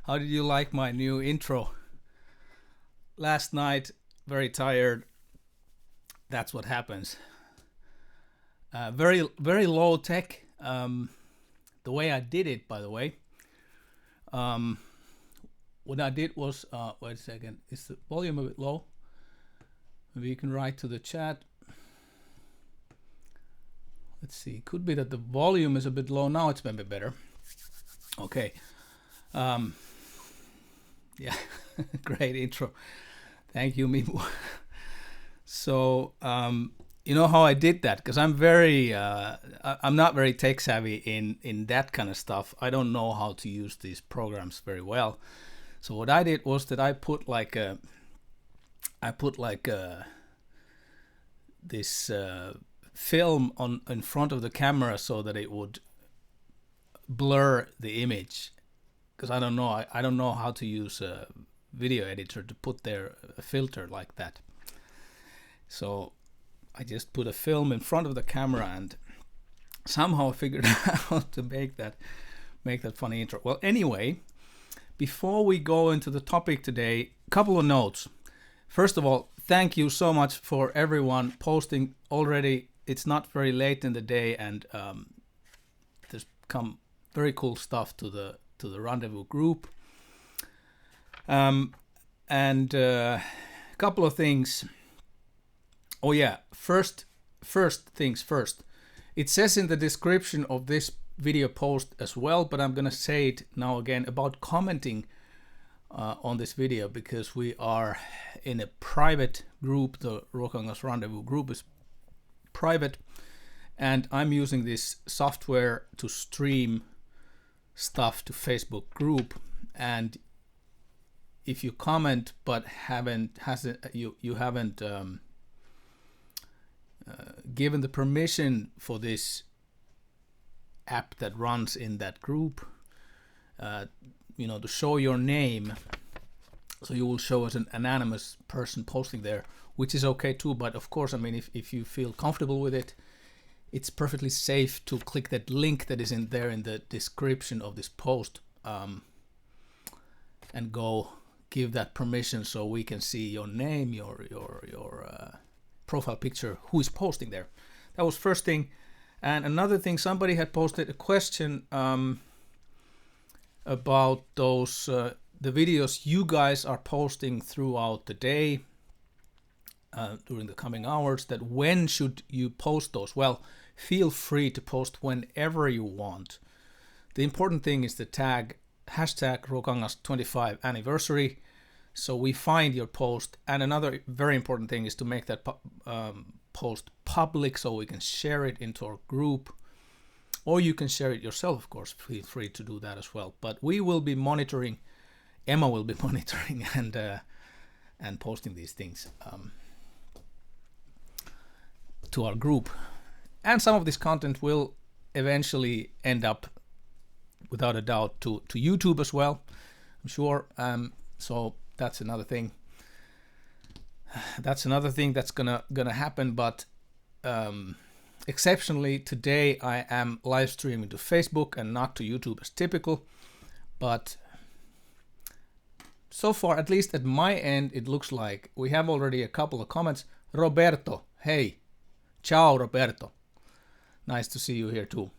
How did you like my new intro? Last night, very tired. That's what happens. Very low tech. The way I did it, by the way. What I did was, wait a second, is the volume a bit low? Maybe you can write to the chat. Let's see, could be that the volume is a bit low. Now it's maybe better. Okay. Yeah, great intro. Thank you, Mimu. So, you know how I did that? Because I'm I'm not very tech savvy in that kind of stuff. I don't know how to use these programs very well. So what I did was that I put this film in front of the camera so that it would blur the image. Because I don't know how to use a video editor to put there a filter like that. So I just put a film in front of the camera and somehow figured out how to make that funny intro. Well, anyway, before we go into the topic today, a couple of notes. First of all, thank you so much for everyone posting already. It's not very late in the day, and there's come very cool stuff to the Rendezvous group. And a couple of things. Oh yeah, first things first. It says in the description of this video post as well, but I'm gonna say it now again about commenting on this video, because we are in a private group. The Ruokangas Rendezvous group is private, and I'm using this software to stream stuff to Facebook group. And if you comment but you haven't given the permission for this app that runs in that group, to show your name, so you will show as an anonymous person posting there, which is okay too. But of course, I mean, if you feel comfortable with it, it's perfectly safe to click that link that is in there in the description of this post, and go give that permission so we can see your name, your profile picture, who is posting there. That was first thing. And another thing, somebody had posted a question about those the videos you guys are posting throughout the day, during the coming hours, that when should you post those? Well, feel free to post whenever you want. The important thing is the tag hashtag Ruokangas 25 anniversary, so we find your post. And another very important thing is to make that post public so we can share it into our group, or you can share it yourself, of course. Feel free to do that as well. But we will be monitoring, Emma will be monitoring and posting these things to our group. And some of this content will eventually end up, without a doubt, to YouTube as well, I'm sure. So that's another thing. That's another thing that's gonna happen. But exceptionally today, I am live streaming to Facebook and not to YouTube as typical. But so far, at least at my end, it looks like we have already a couple of comments. Roberto, hey, ciao Roberto. Nice to see you here too.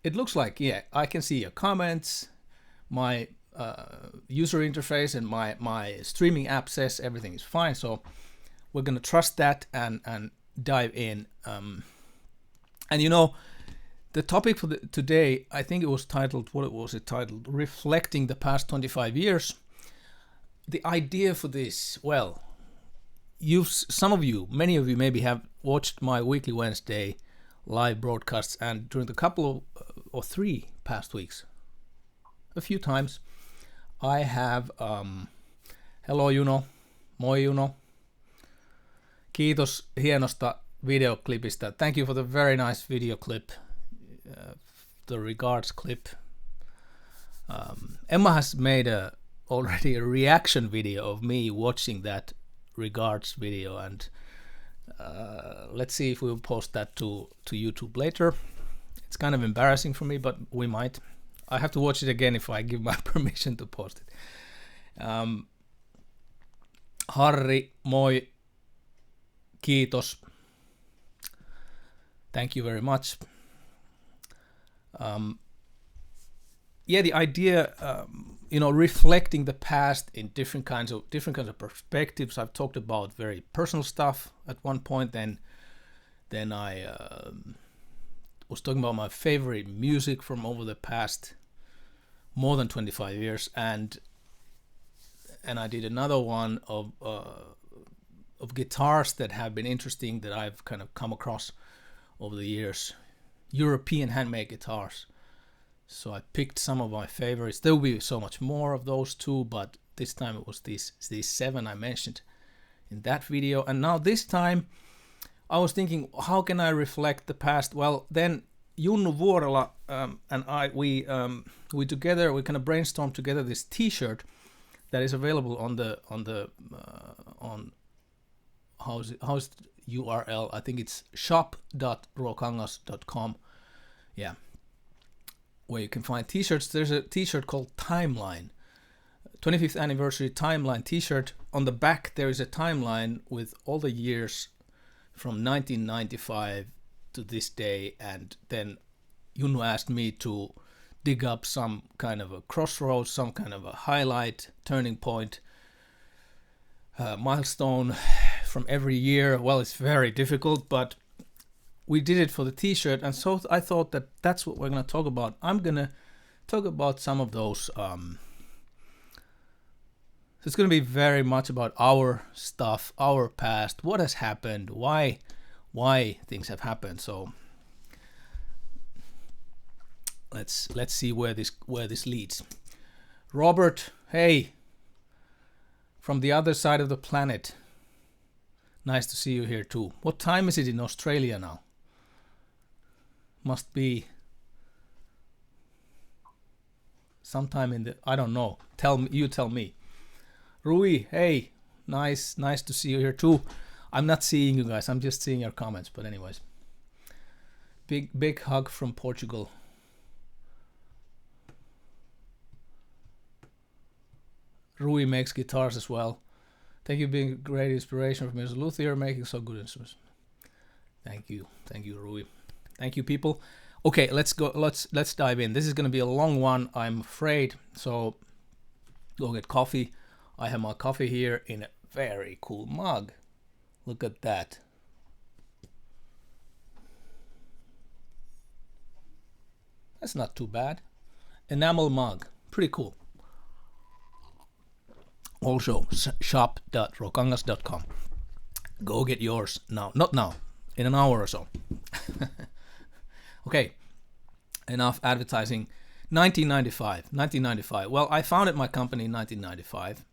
It looks like, yeah, I can see your comments. My user interface and my streaming app says everything is fine. So we're gonna trust that and dive in. And the topic for today, I think it was titled, what was it titled? Reflecting the past 25 years. The idea for this, well, many of you maybe have watched my weekly Wednesday live broadcasts, and during the couple of or 3 past weeks, a few times, I have hello Juno, moi Juno, kiitos hienosta videoclipistä. Thank you for the very nice video clip, the regards clip. Emma has made already a reaction video of me watching that regards video, and let's see if we'll post that to YouTube later. It's kind of embarrassing for me, but we might. I have to watch it again if I give my permission to post it. Harri, moi, kiitos. Thank you very much. Yeah, the idea, reflecting the past in different kinds of perspectives. I've talked about very personal stuff at one point. Then I was talking about my favorite music from over the past more than 25 years, and I did another one of guitars that have been interesting that I've kind of come across over the years, European handmade guitars. So I picked some of my favorites. There will be so much more of those too, but this time it was these 7 I mentioned in that video. And now this time I was thinking, how can I reflect the past? Well, then Junnu Vuorela and I, we together, we kind of brainstormed together this T-shirt that is available on how's the URL? I think it's shop.ruokangas.com. Yeah, where you can find T-shirts. There's a T-shirt called Timeline, 25th anniversary Timeline T-shirt. On the back there is a timeline with all the years from 1995 to this day, and then Junnu asked me to dig up some kind of a crossroads, some kind of a highlight, turning point, milestone from every year. Well, it's very difficult, but we did it for the T-shirt, and so I thought that that's what we're going to talk about. I'm going to talk about some of those. So it's going to be very much about our stuff, our past, what has happened, why things have happened. So let's see where this leads. Robert, hey, from the other side of the planet. Nice to see you here too. What time is it in Australia now? Must be sometime in the, I don't know. Tell me. Rui, hey, nice to see you here too. I'm not seeing you guys. I'm just seeing your comments. But anyways, big hug from Portugal. Rui makes guitars as well. Thank you, being a great inspiration for Mr. Luthier, making so good instruments. Thank you, Rui. Thank you, people. Okay, let's go. Let's dive in. This is going to be a long one, I'm afraid. So go get coffee. I have my coffee here in a very cool mug. Look at that. That's not too bad. Enamel mug, pretty cool. Also, shop.ruokangas.com. Go get yours now. Not now, in an hour or so. Okay, enough advertising. 1995. Well, I founded my company in 1995,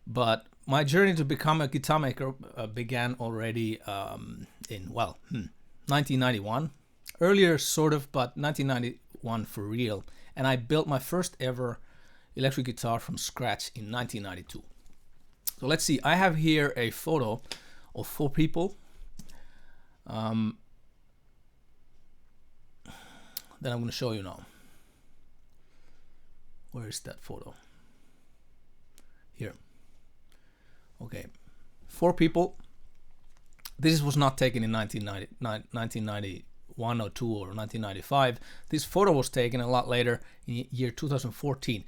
but my journey to become a guitar maker began already in 1991. Earlier, sort of, but 1991 for real. And I built my first ever electric guitar from scratch in 1992. So let's see. I have here a photo of 4 people that I'm going to show you now. Where is that photo? Here. Okay. 4 people. This was not taken in 1991 or 2 or 1995. This photo was taken a lot later in year 2014.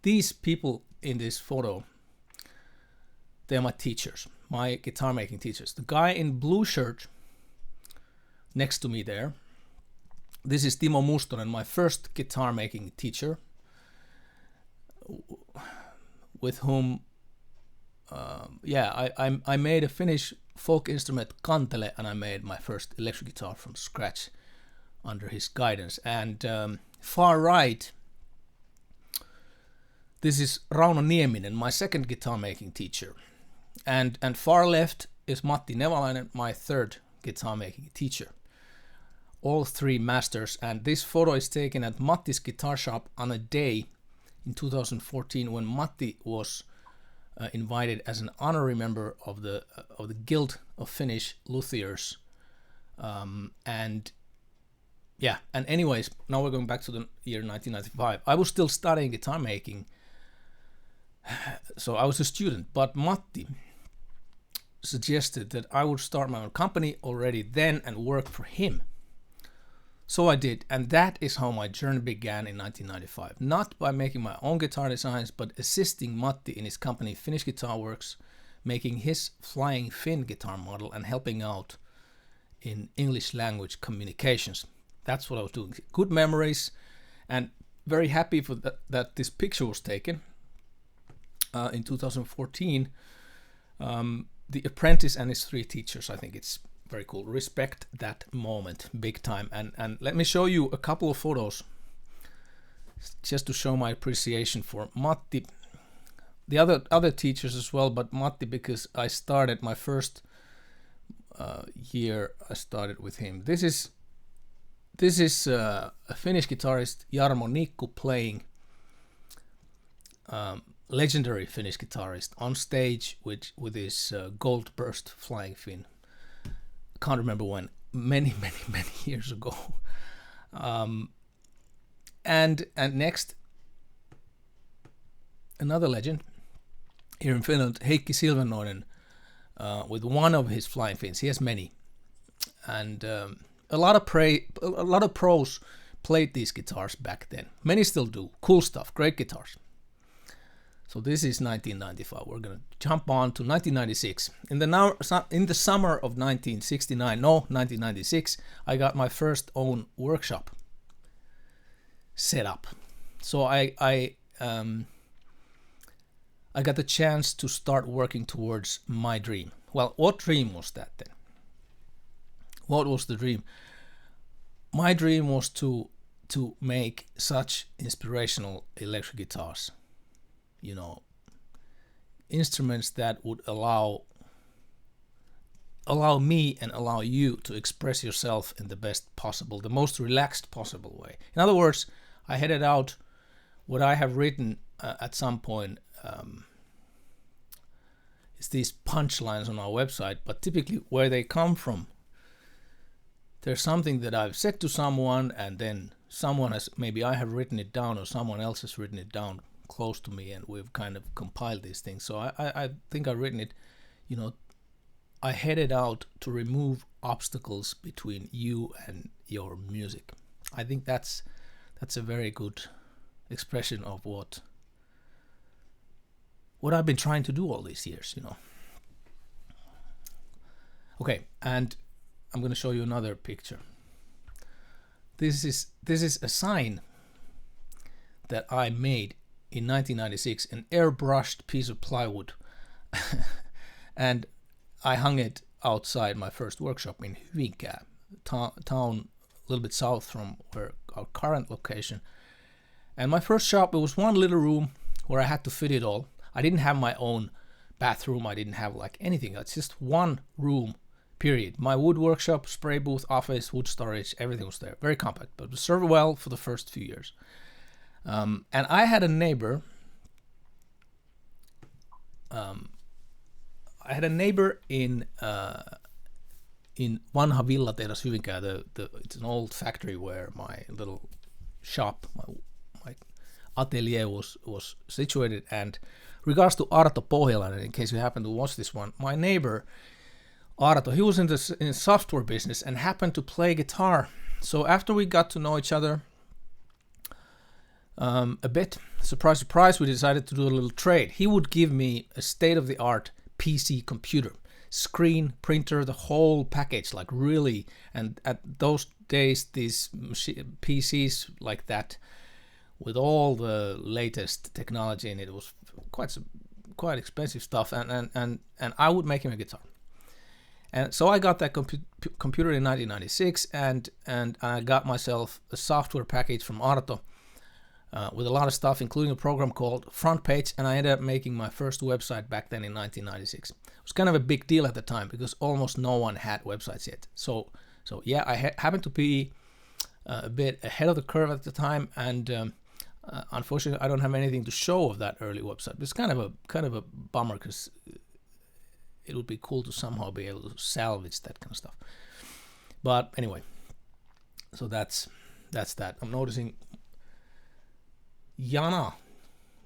These people in this photo, they're my teachers, my guitar making teachers. The guy in blue shirt next to me there, this is Timo Mustonen, my first guitar making teacher, with whom I made a Finnish folk instrument kantele, and I made my first electric guitar from scratch under his guidance. And far right, this is Rauno Nieminen, my second guitar making teacher. And far left is Matti Nevalainen, my third guitar making teacher. All 3 masters, and this photo is taken at Matti's guitar shop on a day in 2014 when Matti was invited as an honorary member of the Guild of Finnish Luthiers, and yeah, and anyways, now we're going back to the year 1995. I was still studying guitar making, so I was a student, but Matti suggested that I would start my own company already then and work for him. So I did, and that is how my journey began in 1995. Not by making my own guitar designs, but assisting Matti in his company Finnish Guitar Works, making his Flying Finn guitar model and helping out in English language communications. That's what I was doing. Good memories, and very happy for that this picture was taken in 2014. The apprentice and his 3 teachers. I think it's very cool. Respect that moment big time. And let me show you a couple of photos just to show my appreciation for Matti. The other teachers as well, but Matti because I started my first year. I started with him. This is a Finnish guitarist, Jarmo Nikku, playing legendary Finnish guitarist on stage with his gold burst Flying Finn. Can't remember when, many years ago. And next, another legend here in Finland, Heikki Silvennoinen, with one of his Flying Finns. He has many, and a lot of pros played these guitars back then. Many still do. Cool stuff, great guitars. So this is 1995. We're gonna jump on to 1996. In the summer of 1996, I got my first own workshop set up. So I got the chance to start working towards my dream. Well, what dream was that then? What was the dream? My dream was to make such inspirational electric guitars. You know, instruments that would allow me and allow you to express yourself in the best possible, the most relaxed possible way. In other words, I headed out what I have written at some point. It's these punchlines on our website, but typically where they come from, there's something that I've said to someone, and then someone has, maybe I have written it down or someone else has written it down close to me, and we've kind of compiled these things. So I think I've written it, you know, I headed out to remove obstacles between you and your music. I think that's a very good expression of what I've been trying to do all these years, you know. Okay, and I'm going to show you another picture. This is a sign that I made in 1996, an airbrushed piece of plywood, and I hung it outside my first workshop in Hyvinkää, town a little bit south from where our current location. And my first shop, it was one little room where I had to fit it all. I didn't have my own bathroom. I didn't have like anything. It's just one room, period. My wood workshop, spray booth, office, wood storage, everything was there. Very compact, but it served well for the first few years. And I had a neighbor. I had a neighbor in Vanha Villatehdas Hyvinkää. It's an old factory where my little shop, my atelier was situated. And regards to Arto Pohjalainen, in case you happen to watch this one, my neighbor Arto, he was in the software business and happened to play guitar. So after we got to know each other a bit, surprise, surprise, we decided to do a little trade. He would give me a state-of-the-art PC computer, screen, printer, the whole package, like really. And at those days, these PCs like that, with all the latest technology in it, it was quite expensive stuff. And I would make him a guitar. And so I got that computer in 1996, and I got myself a software package from Arto with a lot of stuff, including a program called Front Page, and I ended up making my first website back then in 1996. It was kind of a big deal at the time because almost no one had websites yet. So yeah, I happened to be a bit ahead of the curve at the time, and unfortunately, I don't have anything to show of that early website. But it's kind of a bummer because it would be cool to somehow be able to salvage that kind of stuff. But anyway, So that's that. I'm noticing Jana,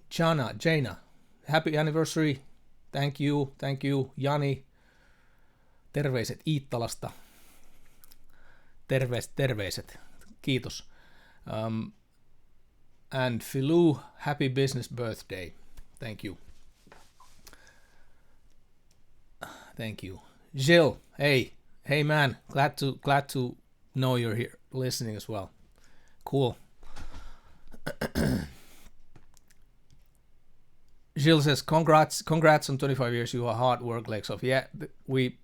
Jaina, happy anniversary. Thank you, Jani. Terveiset Iittalasta. Terveiset. Kiitos. And Filou, happy business birthday. Thank you. Jill, hey man, glad to know you're here listening as well. Cool. Jill says, congrats on 25 years. You are hard work, legs off. Yeah, we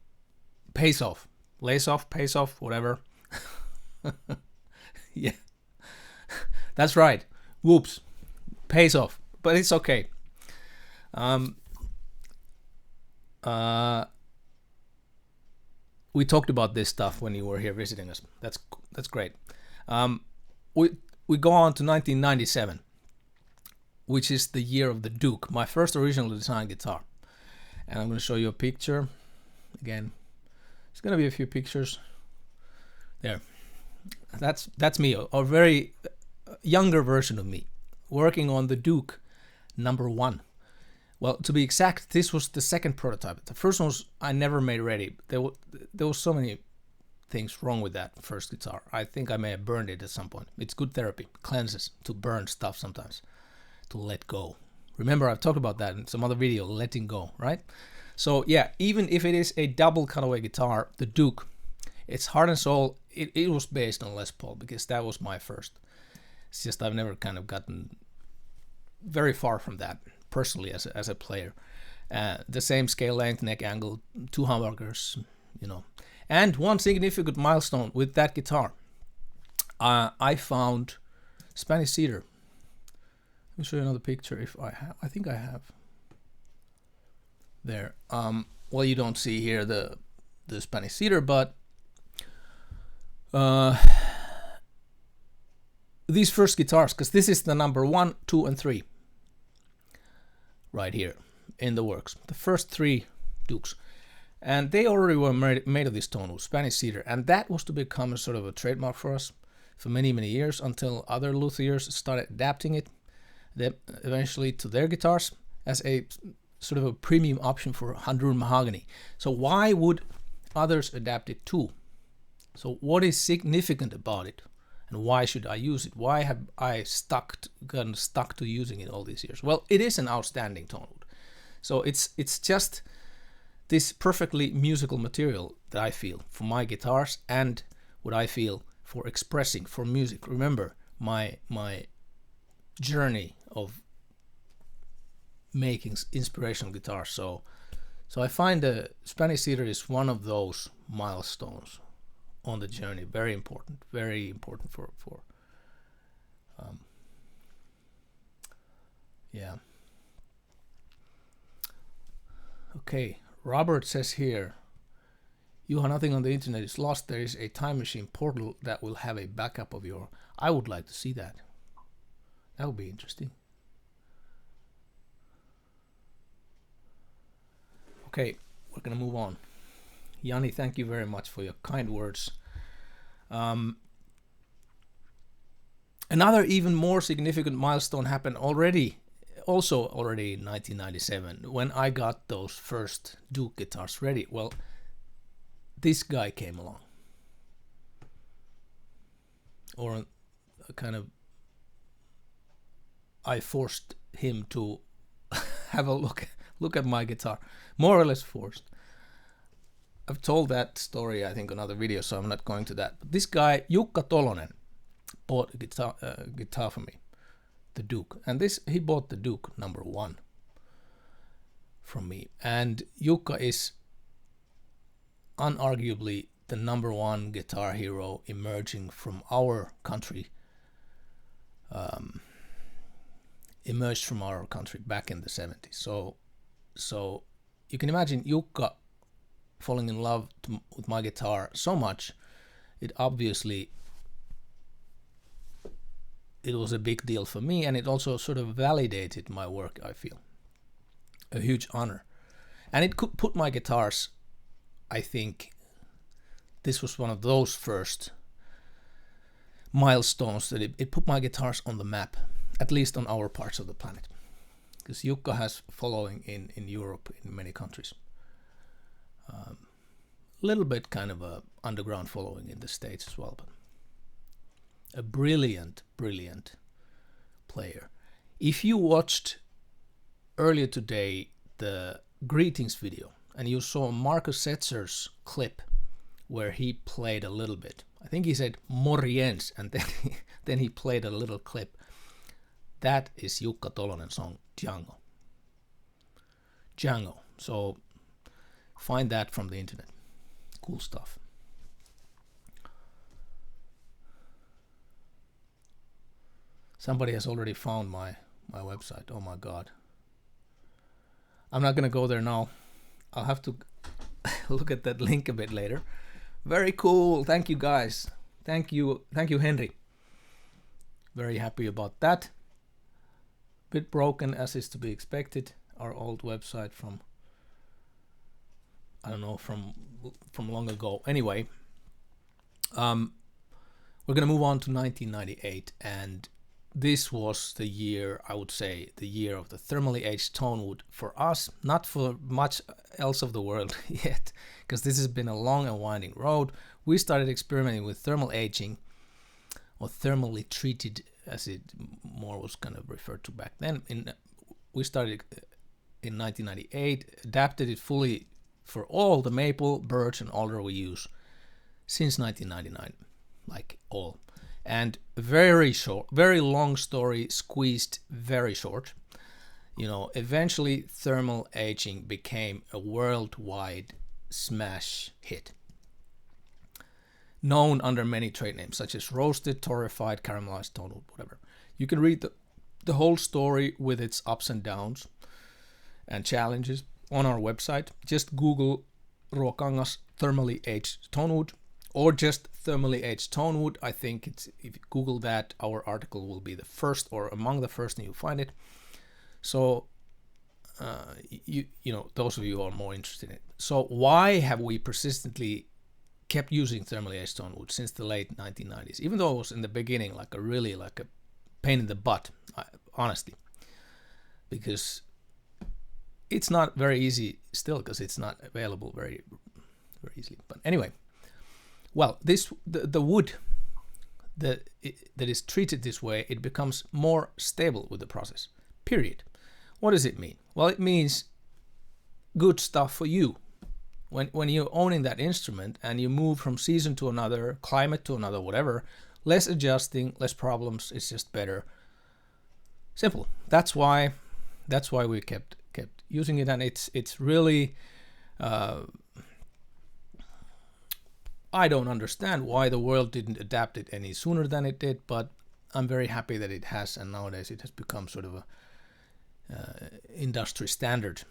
pays off. Lays off, pays off, whatever. Yeah. That's right. Whoops. Pays off. But it's okay. We talked about this stuff when you were here visiting us. That's great. We go on to 1997, which is the year of the Duke, my first originally designed guitar. And I'm going to show you a picture. Again, it's going to be a few pictures. There. That's me, a very younger version of me, working on the Duke number 1. Well, to be exact, this was the second prototype. The first one was I never made ready. There was so many things wrong with that first guitar. I think I may have burned it at some point. It's good therapy, cleanses, to burn stuff sometimes, to let go. Remember, I've talked about that in some other video, letting go, right? So yeah, even if it is a double cutaway guitar, the Duke, its heart and soul, it was based on Les Paul, because that was my first. It's just I've never kind of gotten very far from that personally as a player. The same scale length, neck angle, 2 humbuckers, you know. And one significant milestone with that guitar, I found Spanish cedar. Let me show you another picture if I have. I think I have. There. Well, you don't see here the Spanish cedar, but these first guitars, because this is the number 1, 2, and 3 right here in the works. The first 3 Dukes. And they already were made of this tone, Spanish cedar. And that was to become a sort of a trademark for us for many, many years, until other luthiers started adapting it eventually to their guitars as a sort of a premium option for Honduran mahogany. So why would others adapt it too? So what is significant about it? And why should I use it? Why have I gotten stuck to using it all these years? Well, it is an outstanding tone wood. So it's just this perfectly musical material that I feel for my guitars and what I feel for expressing for music. Remember my journey of making inspirational guitars. So I find the Spanish cedar is one of those milestones on the journey. Very important for yeah. Okay, Robert says here, Juha, nothing on the internet is lost. There is a time machine portal that will have a backup of your. I would like to see that. That would be interesting. Okay, we're gonna move on. Yanni, thank you very much for your kind words. Another even more significant milestone happened already in 1997, when I got those first Duke guitars ready. Well, this guy came along. Or kind of, I forced him to have a look at my guitar. More or less forced. I've told that story, I think, on other videos, so I'm not going to that. But this guy, Jukka Tolonen, bought a guitar for me, the Duke. And he bought the Duke number 1 from me. And Jukka is unarguably the number 1 guitar hero emerging from our country, emerged from our country back in the 70s. So you can imagine Jukka falling in love with my guitar so much, it was a big deal for me, and it also sort of validated my work, I feel. A huge honor. And it could put my guitars, I think, this was one of those first milestones that it put my guitars on the map, at least on our parts of the planet. Because Jukka has following in Europe, in many countries. Little bit kind of a underground following in the States as well, but a brilliant player. If you watched earlier today the greetings video and you saw Marcus Setzer's clip where he played a little bit, I think he said Morjens, and then he played a little clip. That is Jukka Tolonen's song Django. So find that from the internet. Cool stuff. Somebody has already found my website. Oh my god. I'm not gonna go there now. I'll have to look at that link a bit later. Very cool. Thank you guys. Thank you Henry. Very happy about that. Bit broken as is to be expected. Our old website from long ago. Anyway, we're gonna move on to 1998, and this was the year, I would say, the year of the thermally aged tone wood for us, not for much else of the world yet, because this has been a long and winding road. We started experimenting with thermal aging, or thermally treated, as it more was kind of referred to back then. We started in 1998, adapted it fully for all the maple, birch, and alder we use since 1999, like all. And very short, very long story squeezed very short. Eventually thermal aging became a worldwide smash hit, known under many trade names such as roasted, torrefied, caramelized, toned, whatever. You can read the whole story with its ups and downs and challenges on our website. Just Google Ruokangas thermally aged tone wood, or just thermally aged tone wood. I think if you Google that, our article will be the first or among the first and you'll find it. So those of you who are more interested in it. So why have we persistently kept using thermally aged tone wood since the late 1990s, even though it was in the beginning like a pain in the butt, honestly, because it's not very easy still, because it's not available very easily. But anyway, well, the wood that is treated this way, it becomes more stable with the process. Period. What does it mean? Well, it means good stuff for you. When you're owning that instrument and you move from season to another, climate to another, whatever, less adjusting, less problems, it's just better. Simple. That's why we kept using it, and it's really I don't understand why the world didn't adapt it any sooner than it did, but I'm very happy that it has, and nowadays it has become sort of a industry standard,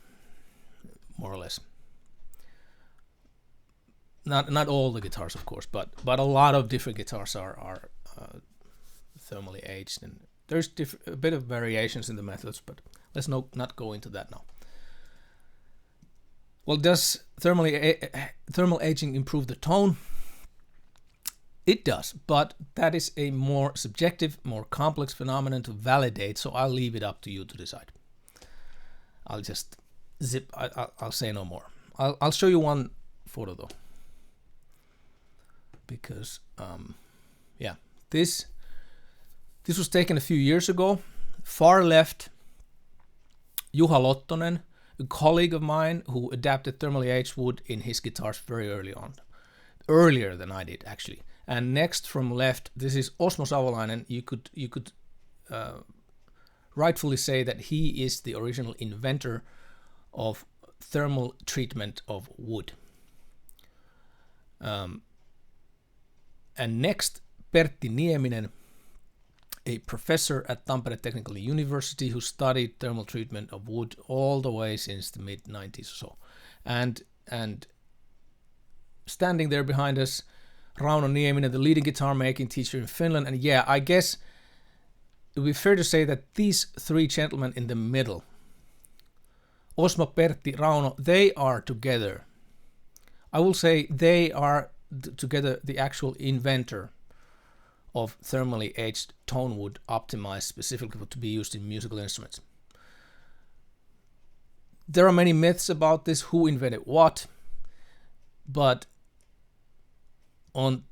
more or less. Not all the guitars, of course, but a lot of different guitars are thermally aged, and there's a bit of variations in the methods, but let's not go into that now. Well, does thermal aging improve the tone? It does, but that is a more subjective, more complex phenomenon to validate, so I'll leave it up to you to decide. I'll just I'll say no more. I'll show you one photo though, because this was taken a few years ago. Far left, Juha Lottonen, a colleague of mine who adapted thermally aged wood in his guitars very early on, earlier than I did actually. And next from left, this is Osmo Savolainen. You could rightfully say that he is the original inventor of thermal treatment of wood. And next, Pertti Nieminen, a professor at Tampere Technical University who studied thermal treatment of wood all the way since the mid-90s or so. And standing there behind us, Rauno Nieminen, the leading guitar making teacher in Finland. And yeah, I guess it would be fair to say that these three gentlemen in the middle, Osmo, Pertti, Rauno, they are together. I will say they are together the actual inventor of thermally aged tone wood optimized specifically to be used in musical instruments. There are many myths about this, who invented what, but on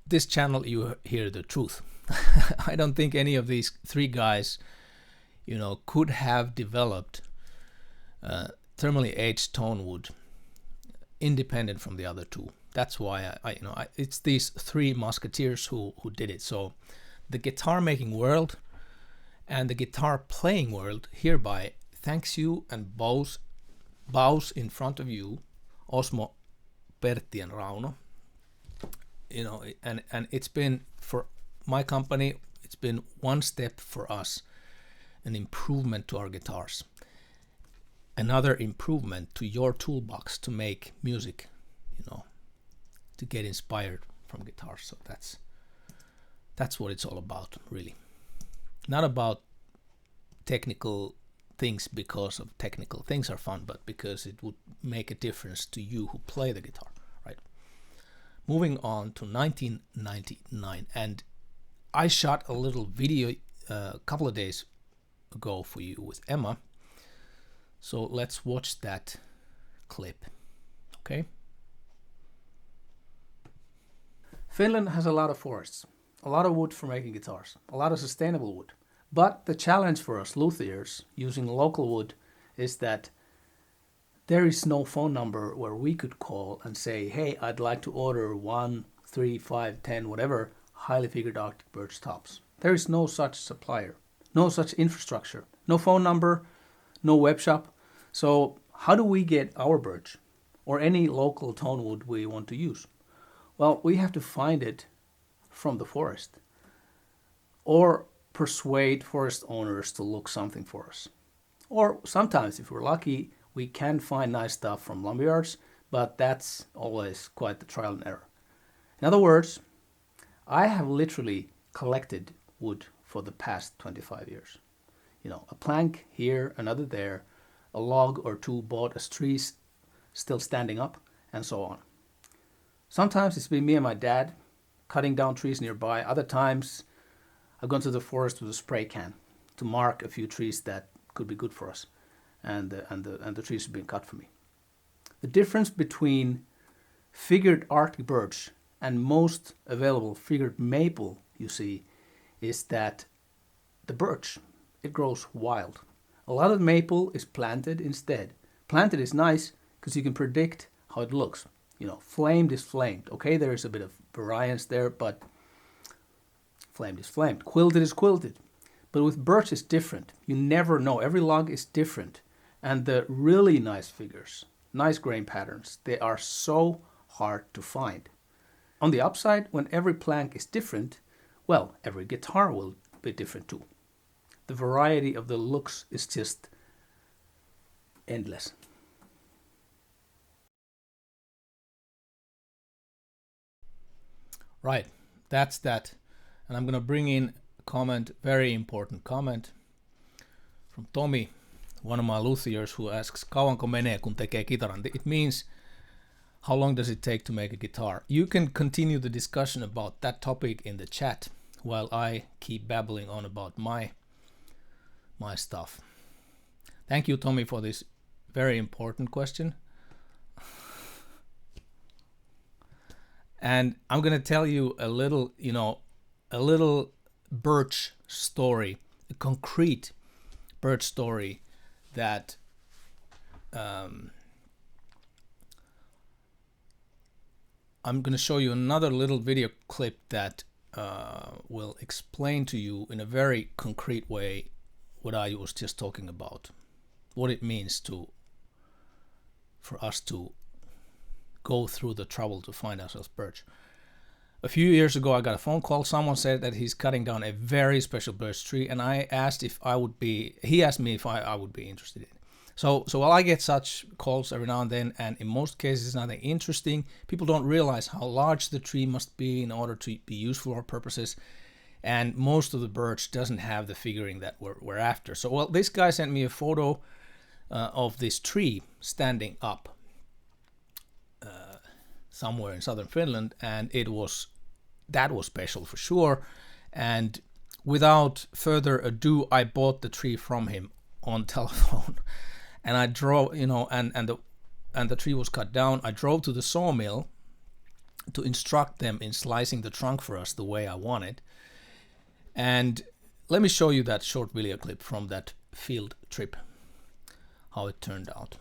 this channel you hear the truth. I don't think any of these three guys, could have developed thermally aged tone wood independent from the other two. That's why it's these three musketeers who did it. So the guitar making world and the guitar playing world hereby thanks you and bows in front of you, Osmo, Pertti and Rauno. And it's been, for my company, it's been one step for us, an improvement to our guitars, another improvement to your toolbox to make music, to get inspired from guitars. So that's what it's all about, really. Not about technical things because of technical things are fun, but because it would make a difference to you who play the guitar, right? Moving on to 1999, and I shot a little video a couple of days ago for you with Emma. So let's watch that clip, okay? Finland has a lot of forests, a lot of wood for making guitars, a lot of sustainable wood. But the challenge for us luthiers using local wood is that there is no phone number where we could call and say, hey, I'd like to order 1, 3, 5, 10, whatever highly figured Arctic birch tops. There is no such supplier, no such infrastructure, no phone number, no web shop. So how do we get our birch or any local tone wood we want to use? Well, we have to find it from the forest or persuade forest owners to look something for us. Or sometimes, if we're lucky, we can find nice stuff from lumberyards, but that's always quite the trial and error. In other words, I have literally collected wood for the past 25 years. A plank here, another there, a log or two bought as trees still standing up, and so on. Sometimes it's been me and my dad cutting down trees nearby. Other times I've gone to the forest with a spray can to mark a few trees that could be good for us, and the trees have been cut for me. The difference between figured Arctic birch and most available figured maple, you see, is that the birch, it grows wild. A lot of maple is planted instead. Planted is nice because you can predict how it looks. Flamed is flamed. Okay, there is a bit of variance there, but flamed is flamed. Quilted is quilted. But with birch it's different. You never know. Every log is different. And the really nice figures, nice grain patterns, they are so hard to find. On the upside, when every plank is different, well, every guitar will be different too. The variety of the looks is just endless. Right, that's that. And I'm going to bring in a comment, very important comment, from Tommy, one of my luthiers, who asks, kauanko menee kun tekee kitaran? It means, how long does it take to make a guitar? You can continue the discussion about that topic in the chat while I keep babbling on about my stuff. Thank you, Tommy, for this very important question. And I'm going to tell you a little birch story, a concrete birch story that I'm going to show you another little video clip that will explain to you in a very concrete way what I was just talking about, what it means for us to go through the trouble to find ourselves birch. A few years ago, I got a phone call. Someone said that he's cutting down a very special birch tree, and I asked if I would be. He asked me if I would be interested in it. So while I get such calls every now and then, and in most cases nothing interesting, people don't realize how large the tree must be in order to be used for our purposes. And most of the birch doesn't have the figuring that we're after. So, well, this guy sent me a photo of this tree standing up somewhere in southern Finland, and that was special for sure. And without further ado, I bought the tree from him on telephone. And I drove, and the tree was cut down. I drove to the sawmill to instruct them in slicing the trunk for us the way I wanted. And let me show you that short video clip from that field trip, how it turned out.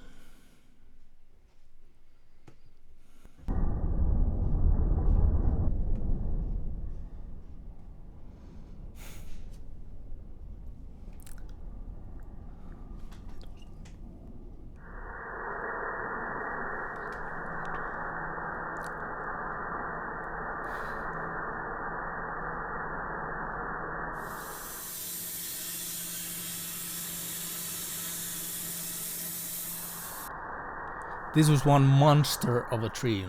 This was one monster of a tree,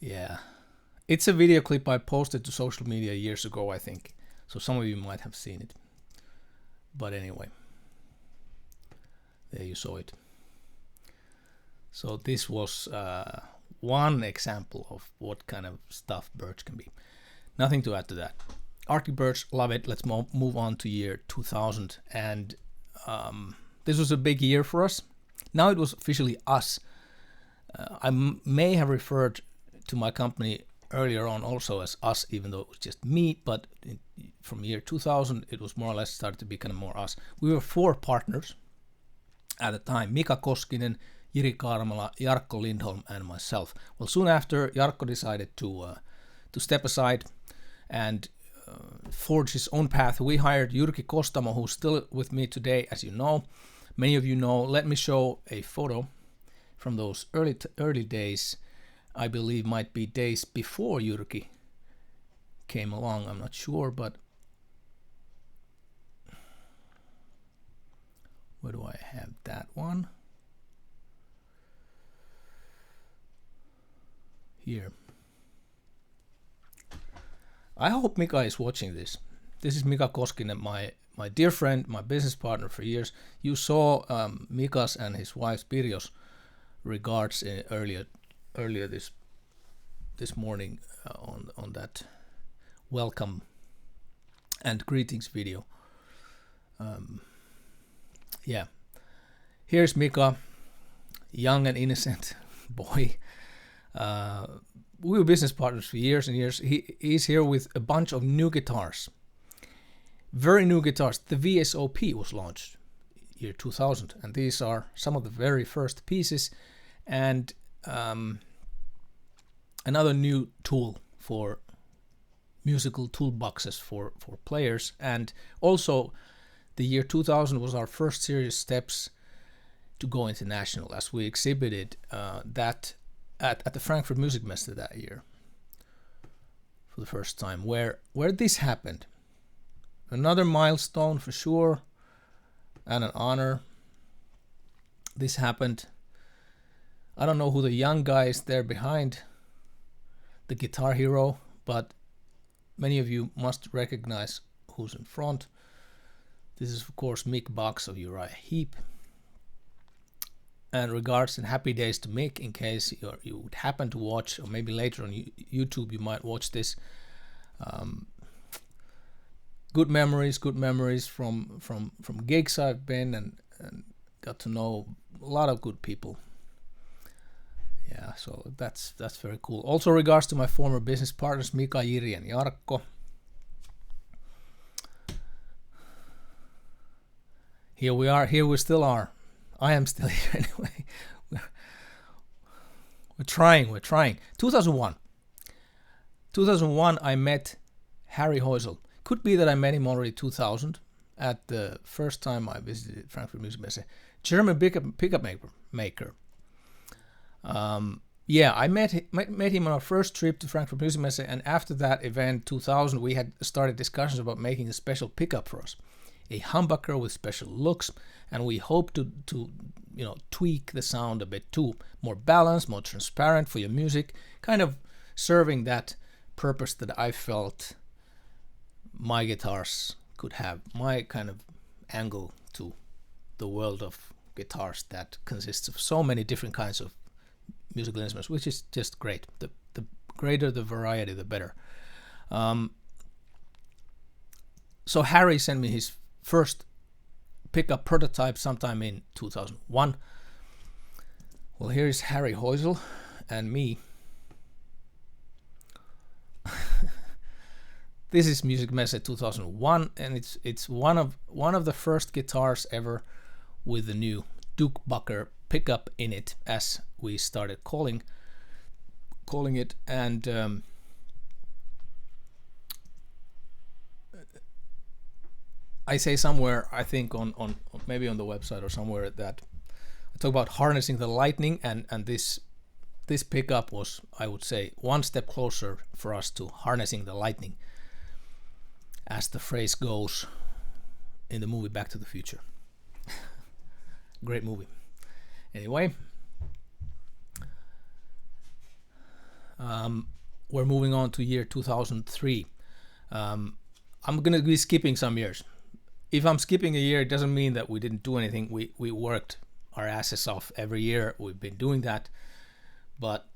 Yeah. It's a video clip I posted to social media years ago, I think. So some of you might have seen it. But anyway, there you saw it. So this was one example of what kind of stuff birch can be. Nothing to add to that. Arctic birch, love it. Let's move on to year 2000. And this was a big year for us. Now it was officially us. I may have referred to my company earlier on also as us, even though it was just me, but from year 2000 it was more or less started to be kind of more us. We were 4 partners at the time: Mika Koskinen, Jiri Kaarmala, Jarkko Lindholm, and myself. Well, soon after, Jarkko decided to step aside and forge his own path. We hired Jyrki Kostamo, who's still with me today, as you know. Many of you know. Let me show a photo from those early days. I believe might be days before Jyrki came along. I'm not sure, but where do I have that one? Here. I hope Mika is watching this. This is Mika Koskinen, my dear friend, my business partner for years. You saw Mika's and his wife Pirjo's regards earlier this morning on that welcome and greetings video. Yeah, here's Mika, young and innocent boy. We were business partners for years and years. He's here with a bunch of new guitars, very new guitars. The VSOP was launched year 2000, and these are some of the very first pieces, and another new tool for musical toolboxes for players. And also the year 2000 was our first serious steps to go international, as we exhibited that at the Frankfurt Music Messe that year for the first time, where this happened. Another milestone for sure, and an honor. This happened. I don't know who the young guy is there behind the Guitar Hero, but many of you must recognize who's in front. This is of course Mick Box of Uriah Heep. And regards and happy days to Mick, in case you would happen to watch, or maybe later on YouTube you might watch this. Good memories from gigs I've been and got to know a lot of good people. Yeah, so that's very cool. Also regards to my former business partners, Mika, Jiri, and Jarkko. Here we are. Here we still are. I am still here anyway. We're trying. 2001, I met Harry Heusel. Could be that I met him already 2000 at the first time I visited Frankfurt Music Messe. German pickup maker. I met him on our first trip to Frankfurt Music Messe, and after that event, 2000, we had started discussions about making a special pickup for us, a humbucker with special looks, and we hope to tweak the sound a bit too, more balanced, more transparent for your music, kind of serving that purpose that I felt my guitars could have, my kind of angle to the world of guitars that consists of so many different kinds of musical instruments, which is just great. The greater the variety, the better. So Harry sent me his first pickup prototype sometime in 2001. Well, here is Harry Heusel and me. This is Music Messe 2001, and it's one of the first guitars ever with the new Dukebucker pickup in it, as we started calling it. And I say somewhere, I think on maybe on the website or somewhere, that I talk about harnessing the lightning, and this pickup was, I would say, one step closer for us to harnessing the lightning, as the phrase goes in the movie Back to the Future. Great movie. Anyway, we're moving on to year 2003. I'm gonna be skipping some years. If I'm skipping a year, it doesn't mean that we didn't do anything. We worked our asses off every year. We've been doing that, but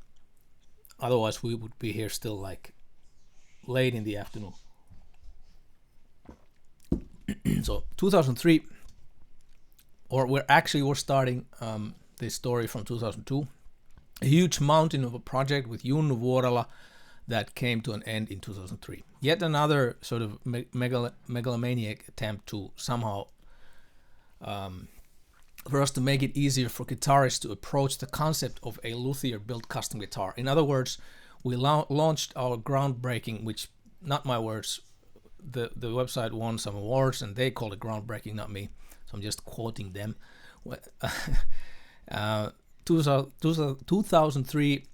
otherwise we would be here still like late in the afternoon. So 2003, or we're starting this story from 2002. A huge mountain of a project with Junnu Vuorela that came to an end in 2003. Yet another sort of megalomaniac attempt to somehow for us to make it easier for guitarists to approach the concept of a luthier-built custom guitar. In other words, we launched our groundbreaking, which, not my words, the website won some awards and they called it groundbreaking, not me. So I'm just quoting them. 2003,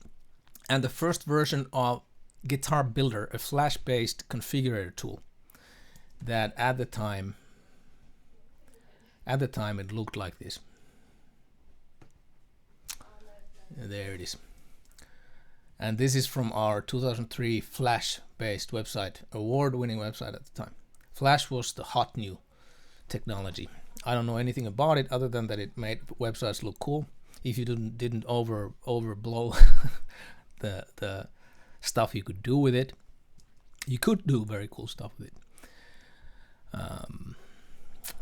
and the first version of Guitar Builder, a flash-based configurator tool that at the time it looked like this. There it is. And this is from our 2003 Flash-based website, award-winning website at the time. Flash was the hot new technology. I don't know anything about it other than that it made websites look cool. If you didn't overblow the stuff you could do with it, you could do very cool stuff with it.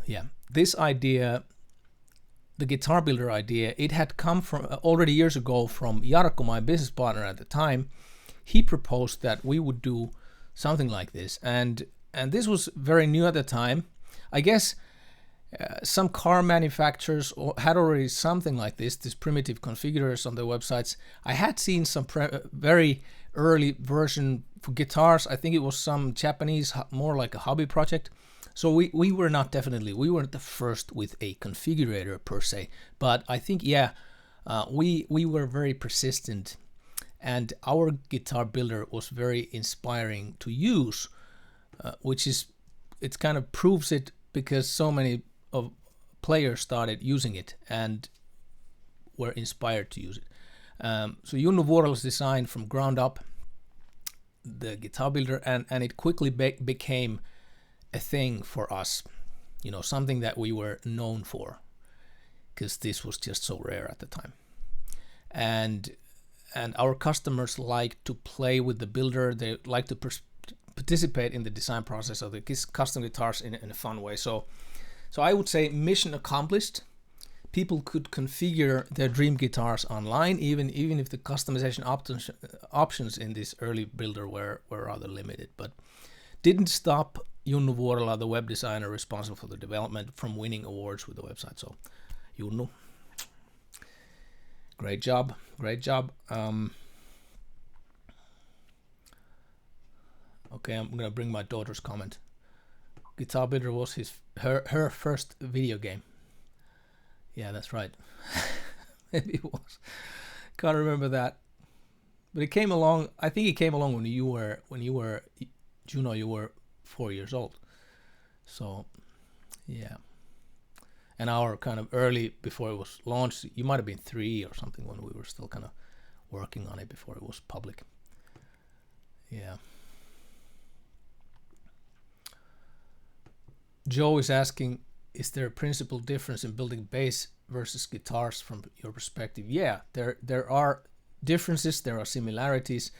Yeah, this idea, the Guitar Builder idea, it had come from already years ago from Jarkko, my business partner at the time. He proposed that we would do something like this, and this was very new at the time. I guess some car manufacturers had already something like this primitive configurators on their websites. I had seen some very early version for guitars. I think it was some Japanese, more like a hobby project. So we were not we weren't the first with a configurator per se, but I think, yeah, we were very persistent, and our Guitar Builder was very inspiring to use, which is, it kind of proves it because so many of players started using it and were inspired to use it. So Junnu Vuorela's design from ground up the Guitar Builder, and it quickly became a thing for us, you know, something that we were known for, because this was just so rare at the time. And our customers like to play with the builder. They like to participate in the design process of the custom guitars in a fun way. So I would say mission accomplished. People could configure their dream guitars online, even if the customization options in this early builder were rather limited, but didn't stop Junnu Vuorela, the web designer responsible for the development, from winning awards with the website. So, Junnu, great job. Okay, I'm gonna bring my daughter's comment. Guitar Builder was her first video game. Yeah, that's right. Maybe it was. Can't remember that. But it came along. I think it came along when you were Juno. You were 4 years old. So, yeah. And our kind of early, before it was launched, you might have been 3 or something when we were still kind of working on it before it was public. Yeah. Joe is asking, is there a principal difference in building bass versus guitars from your perspective? Yeah, there are differences, there are similarities,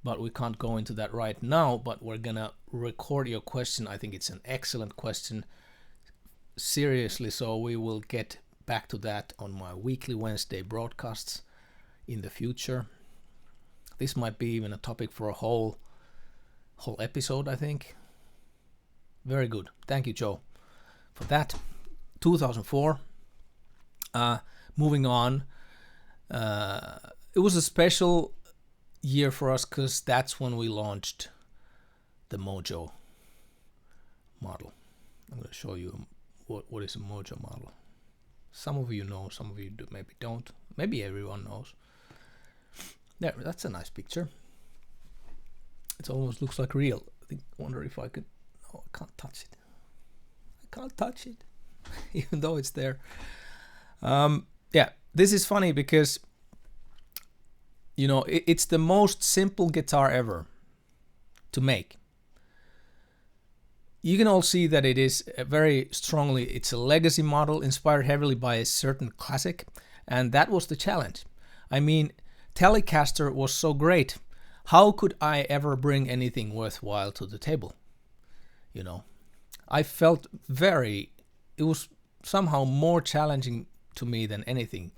but we can't go into that right now. But we're gonna record your question. I think it's an excellent question, seriously, so we will get back to that on my weekly Wednesday broadcasts in the future. This might be even a topic for a whole episode, I think. Very good. Thank you, Joe, for that. 2004. Moving on. It was a special year for us because that's when we launched the Mojo model. I'm going to show you what is a Mojo model. Some of you know, some of you maybe don't. Maybe everyone knows. There, that's a nice picture. It almost looks like real. I wonder if I could. Oh, I can't touch it. I can't touch it, even though it's there. Yeah, this is funny because, you know, it's the most simple guitar ever to make. You can all see that it is very strongly, it's a legacy model inspired heavily by a certain classic, and that was the challenge. I mean, Telecaster was so great. How could I ever bring anything worthwhile to the table? You know, I felt it was somehow more challenging to me than anything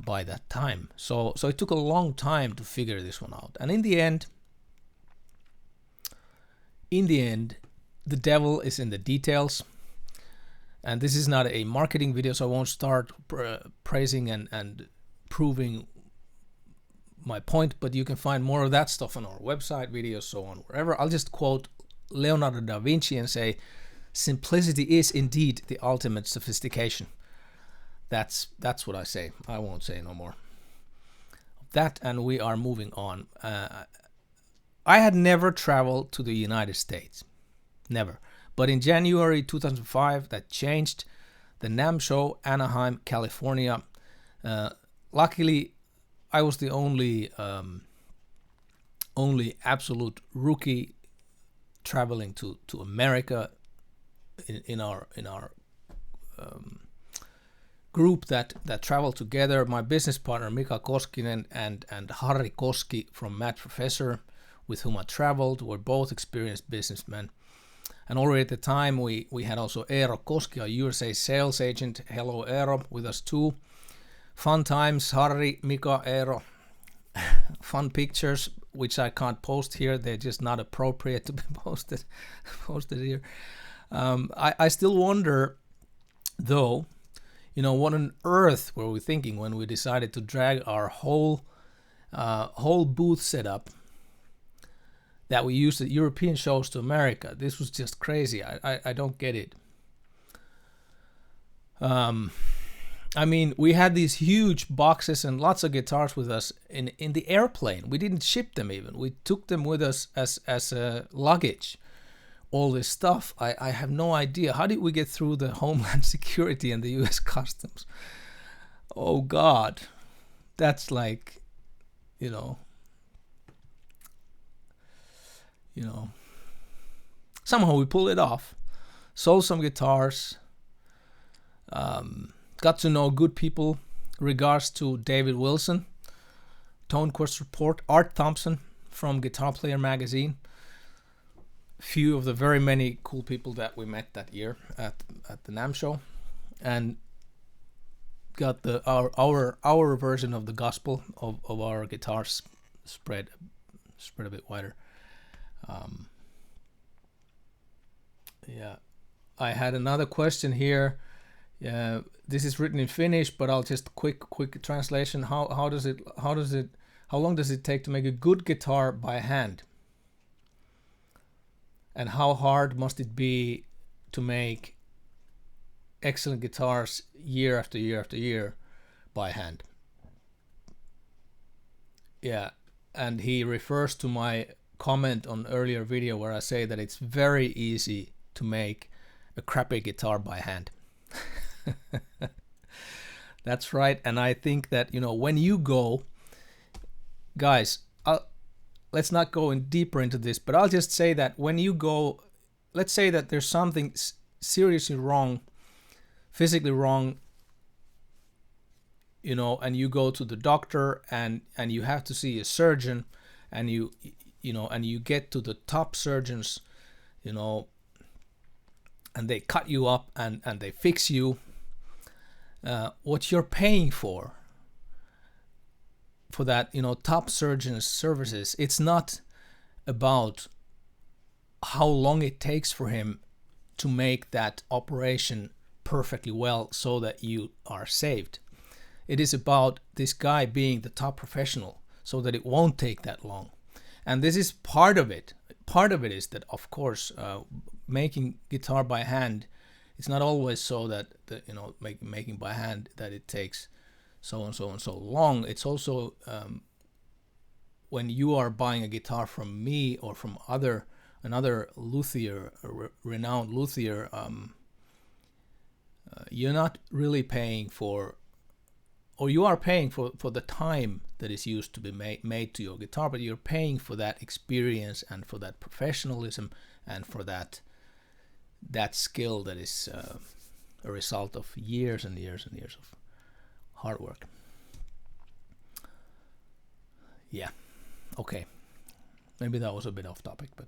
by that time. So it took a long time to figure this one out. And in the end, the devil is in the details. And this is not a marketing video, so I won't start praising and proving my point, but you can find more of that stuff on our website, videos, so on, wherever. I'll just quote Leonardo da Vinci and say, simplicity is indeed the ultimate sophistication. That's what I say. I won't say no more. That, and we are moving on. I had never traveled to the United States. Never. But in January 2005, that changed. The NAMM show, Anaheim, California. Luckily, I was the only absolute rookie traveling to America in our group that traveled together. My business partner Mika Koskinen and Harri Koski from Mad Professor, with whom I traveled, were both experienced businessmen. And already at the time we had also Eero Koski, a USA sales agent. Hello Eero, with us too. Fun times, Harri, Mika, Eero. Fun pictures, which I can't post here. They're just not appropriate to be posted here. I still wonder, though, you know, what on earth were we thinking when we decided to drag our whole booth setup that we used at European shows to America. This was just crazy. I don't get it. I mean, we had these huge boxes and lots of guitars with us in the airplane. We didn't ship them even. We took them with us as luggage. All this stuff, I have no idea. How did we get through the Homeland Security and the US Customs? Oh God, that's like, you know, somehow we pulled it off. Sold some guitars. Got to know good people. Regards to David Wilson, Tone Quest Report, Art Thompson from Guitar Player magazine. Few of the very many cool people that we met that year at the NAMM show, and got our version of the gospel of our guitars spread a bit wider. Yeah, I had another question here. This is written in Finnish, but I'll just quick translation. How long does it take to make a good guitar by hand? And how hard must it be to make excellent guitars year after year after year by hand? Yeah, and he refers to my comment on earlier video where I say that it's very easy to make a crappy guitar by hand. That's right. And I think that, you know, when you go, guys, let's not go in deeper into this, but I'll just say that when you go, let's say that there's something seriously wrong, physically wrong, you know, and you go to the doctor and you have to see a surgeon, and you know, and you get to the top surgeons, you know, and they cut you up and they fix you, what you're paying for that, you know, top surgeon's services, it's not about how long it takes for him to make that operation perfectly well so that you are saved. It is about this guy being the top professional so that it won't take that long. And this is part of it. Part of it is that, of course, making guitar by hand, it's not always so that you know, making by hand that it takes so and so and so long. It's also when you are buying a guitar from me or from another luthier, renowned luthier, you're not really paying for, or you are paying for the time that is used to be made to your guitar, but you're paying for that experience and for that professionalism and for that skill that is a result of years and years and years of hard work. Yeah, okay. Maybe that was a bit off topic, but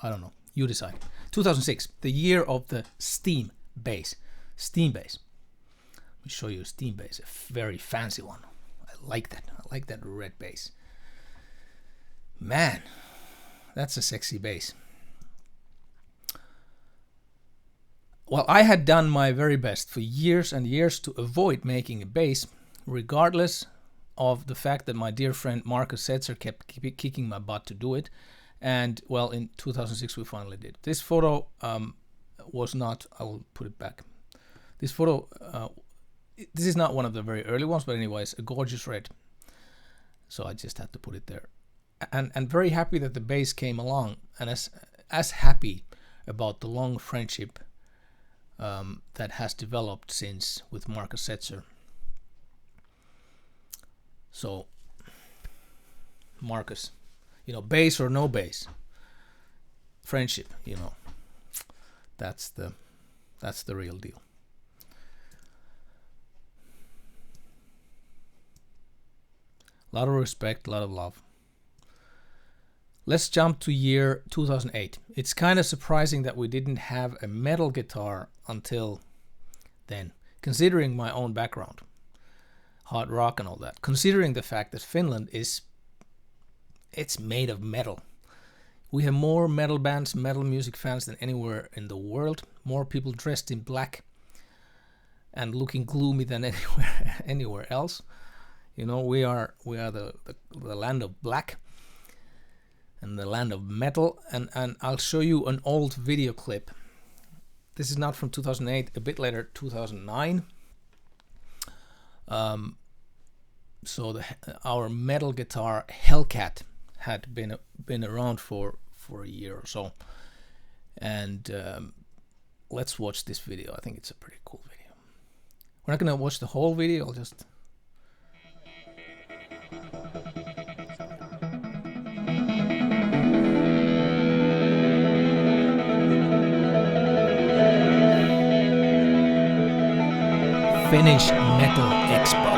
I don't know. You decide. 2006, the year of the Steam bass. Steam bass. Let me show you a Steam bass, a very fancy one. I like that. I like that red bass. Man, that's a sexy bass. Well, I had done my very best for years and years to avoid making a bass, regardless of the fact that my dear friend Marcus Setzer kept kicking my butt to do it. And well, in 2006 we finally did. This photo was not, I will put it back. This photo, this is not one of the very early ones, but anyways, a gorgeous red. So I just had to put it there. And very happy that the bass came along, and as happy about the long friendship that has developed since with Marcus Setzer. So, Marcus, you know, bass or no bass, friendship, you know, that's the real deal. A lot of respect, a lot of love. Let's jump to year 2008. It's kind of surprising that we didn't have a metal guitar until then, considering my own background, hard rock and all that, considering the fact that Finland it's made of metal. We have more metal bands, metal music fans than anywhere in the world, more people dressed in black and looking gloomy than anywhere else. You know, we are the land of black and the land of metal, and I'll show you an old video clip. This is not from 2008, a bit later, 2009. So our metal guitar Hellcat had been around for a year or so, and let's watch this video. I think it's a pretty cool video. We're not gonna watch the whole video. I'll just Finnish Metal Expo.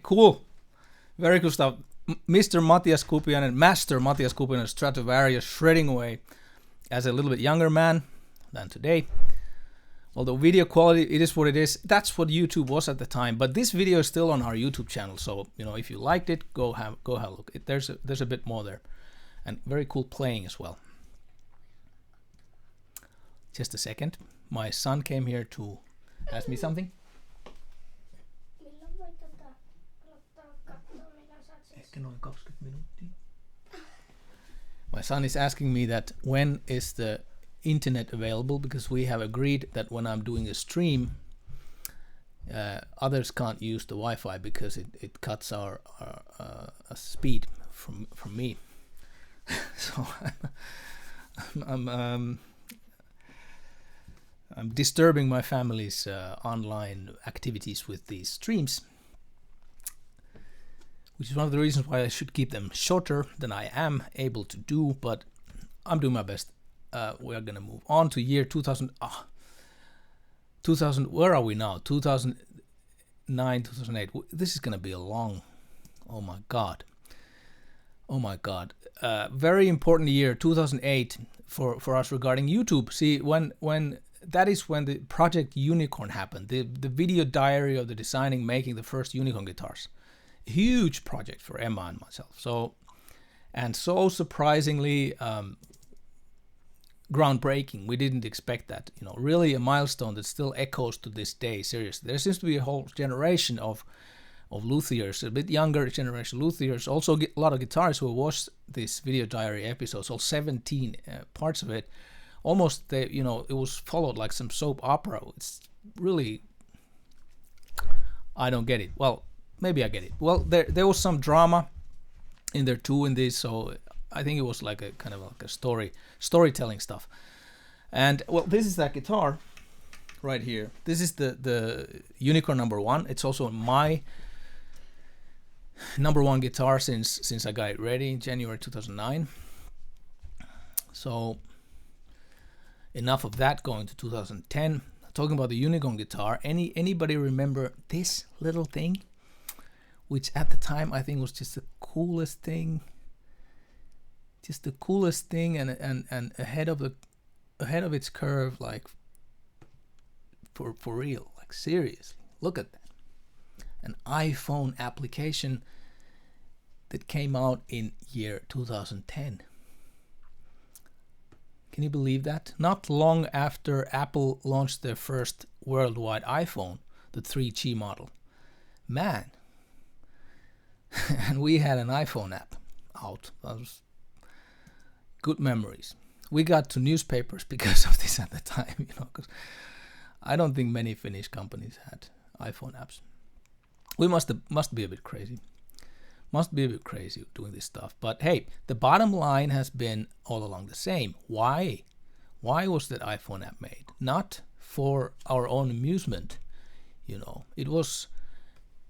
Cool. Very cool stuff. Mr. Matias Kupiainen, Master Matias Kupiainen, Stratovarius, shredding away as a little bit younger man than today. Although video quality, it is what it is. That's what YouTube was at the time. But this video is still on our YouTube channel. So, you know, if you liked it, go have a look. There's a bit more there. And very cool playing as well. Just a second. My son came here to ask me something. ehkä noin 20 minuuttia. My son is asking me that when is the internet available, because we have agreed that when I'm doing a stream, others can't use the Wi-Fi because it cuts our speed from me. So I'm disturbing my family's online activities with these streams, which is one of the reasons why I should keep them shorter than I am able to do, but I'm doing my best. We're gonna move on to year 2000. 2000. Where are we now? 2009, 2008. This is gonna be a long. Oh my god. Very important year, 2008 for us regarding YouTube. See, when that is when the project Unicorn happened. The video diary of the designing, making the first Unicorn guitars. Huge project for Emma and myself. So surprisingly groundbreaking. We didn't expect that. Really a milestone that still echoes to this day. Seriously, there seems to be a whole generation of luthiers, a bit younger generation luthiers, also a lot of guitarists who watched this video diary episodes, all 17 parts of it. Almost, it was followed like some soap opera. It's really, I don't get it. Well, maybe I get it. Well, there was some drama in there too in this, so I think it was like a kind of like a storytelling stuff. And well, this is that guitar right here. This is the Unicorn #1. It's also my #1 guitar since I got it ready in January 2009. So enough of that, going to 2010. Talking about the Unicorn guitar, anybody remember this little thing, which at the time I think was just the coolest thing, and ahead of its curve, like for real, like seriously, look at that. An iPhone application that came out in year 2010. Can you believe that? Not long after Apple launched their first worldwide iPhone, the 3G model. Man. And we had an iPhone app out. That was good memories. We got to newspapers because of this at the time, because I don't think many Finnish companies had iPhone apps. We must be a bit crazy. Must be a bit crazy doing this stuff. But hey, the bottom line has been all along the same. Why? Why was that iPhone app made? Not for our own amusement. It was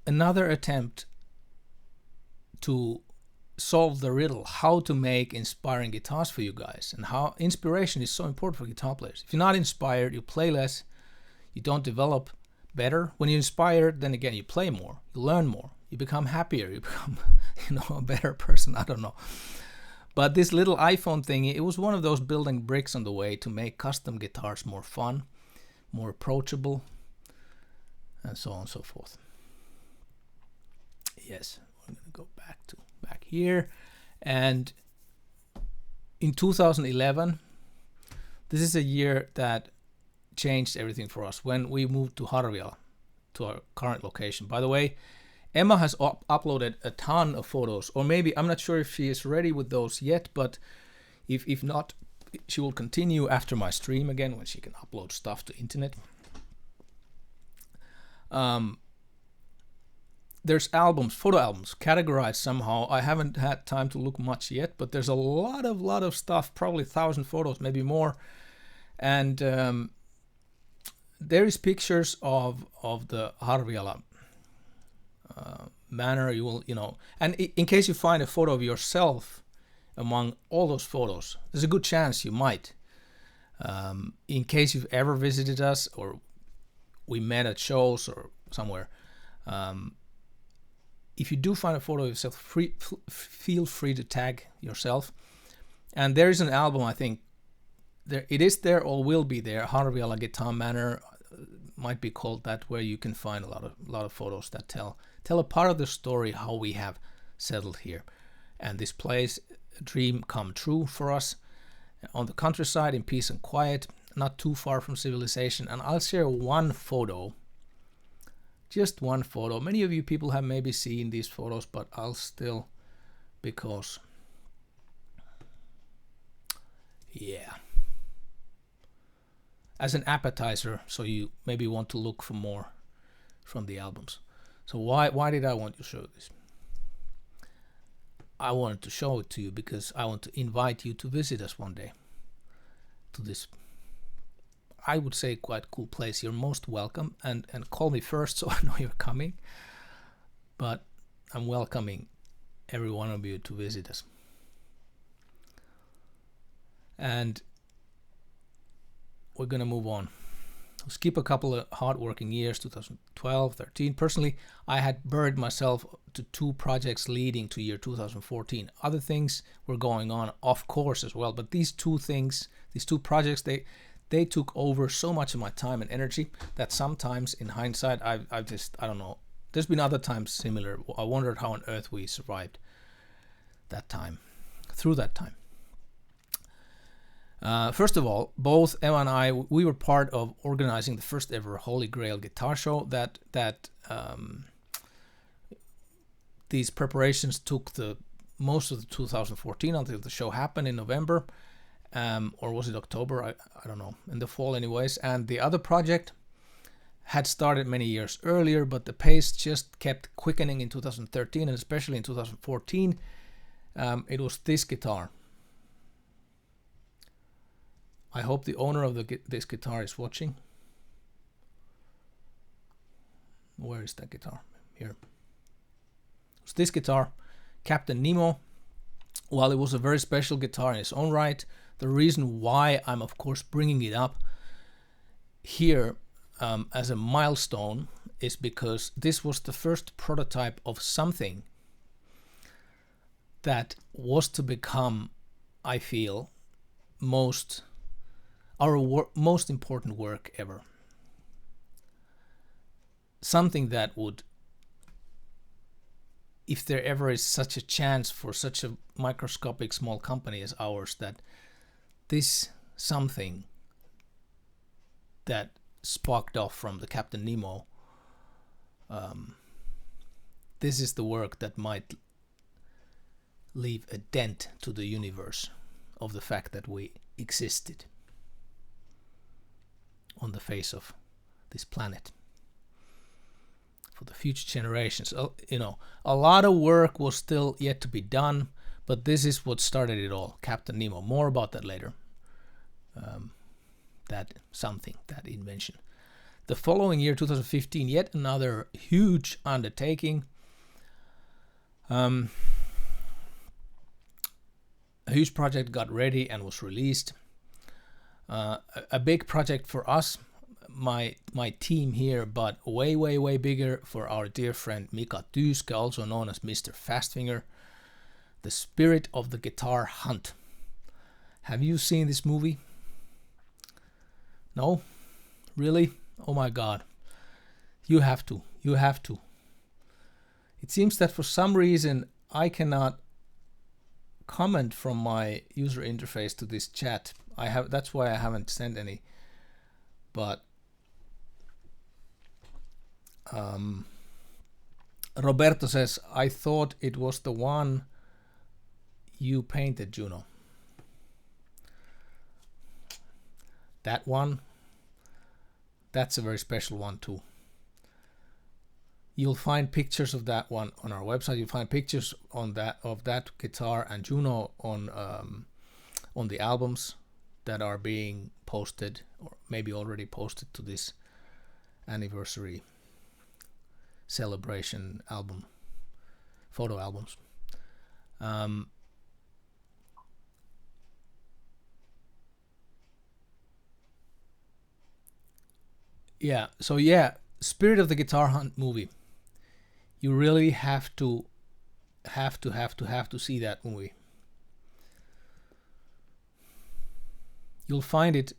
another attempt to solve the riddle, how to make inspiring guitars for you guys, and how inspiration is so important for guitar players. If you're not inspired, you play less, you don't develop better. When you're inspired, then again, you play more, you learn more, you become happier, you become a better person. I don't know. But this little iPhone thing, it was one of those building bricks on the way to make custom guitars more fun, more approachable, and so on and so forth. Yes, we're going to go back here. And in 2011, this is a year that changed everything for us when we moved to Harviala, to our current location. By the way, Emma has uploaded a ton of photos, or maybe, I'm not sure if she is ready with those yet, but if not, she will continue after my stream again when she can upload stuff to internet. There's albums, photo albums, categorized somehow. I haven't had time to look much yet, but there's a lot of stuff, probably 1,000 photos, maybe more. And there is pictures of the Harviala manner. You will, and in case you find a photo of yourself among all those photos, there's a good chance you might. In case you've ever visited us or we met at shows or somewhere, if you do find a photo of yourself, feel free to tag yourself. And there is an album, I think, it is there or will be there, Harviala Guitar Manor, might be called that, where you can find a lot of photos that tell a part of the story, how we have settled here. And this place, a dream come true for us, on the countryside in peace and quiet, not too far from civilization. And I'll share one photo, just one photo. Many of you people have maybe seen these photos, but I'll still because as an appetizer, so you maybe want to look for more from the albums. So why did I want to show this? I wanted to show it to you because I want to invite you to visit us one day to this, I would say, quite cool place. You're most welcome, and call me first so I know you're coming. But I'm welcoming every one of you to visit us. And we're gonna move on. We'll skip a couple of hard-working years, 2012, 13. Personally, I had buried myself to 2 projects leading to year 2014. Other things were going on, of course, as well. But these 2 things, these 2 projects, they took over so much of my time and energy that sometimes, in hindsight, I don't know. There's been other times similar. I wondered how on earth we survived that time, through that time. First of all, both Emma and I, we were part of organizing the first ever Holy Grail guitar show. That these preparations took the most of the 2014 until the show happened in November, or was it October? I don't know. In the fall, anyways. And the other project had started many years earlier, but the pace just kept quickening in 2013, and especially in 2014. It was this guitar. I hope the owner of this guitar is watching. Where is that guitar? Here. It's this guitar, Captain Nemo. While it was a very special guitar in its own right, the reason why I'm of course bringing it up here as a milestone is because this was the first prototype of something that was to become, I feel, our most important work ever. Something that would, if there ever is such a chance for such a microscopic small company as ours, that this something that sparked off from the Captain Nemo, this is the work that might leave a dent to the universe of the fact that we existed on the face of this planet for the future generations. A lot of work was still yet to be done, but this is what started it all. Captain Nemo. More about that later. That invention. The following year, 2015, yet another huge undertaking. A huge project got ready and was released. A big project for us, my team here, but way bigger for our dear friend Mika Tyyske, also known as Mr. Fastfinger. The Spirit of the Guitar Hunt. Have you seen this movie? No? Really? Oh my god. You have to. It seems that for some reason I cannot comment from my user interface to this chat. That's why I haven't sent any. But Roberto says, I thought it was the one you painted, Juno. That one, that's a very special one too. You'll find pictures of that one on our website. You'll find pictures of that guitar and Juno on the albums that are being posted, or maybe already posted, to this anniversary celebration album, photo albums. Spirit of the Guitar Hunt movie. You really have to see that movie. You'll find it.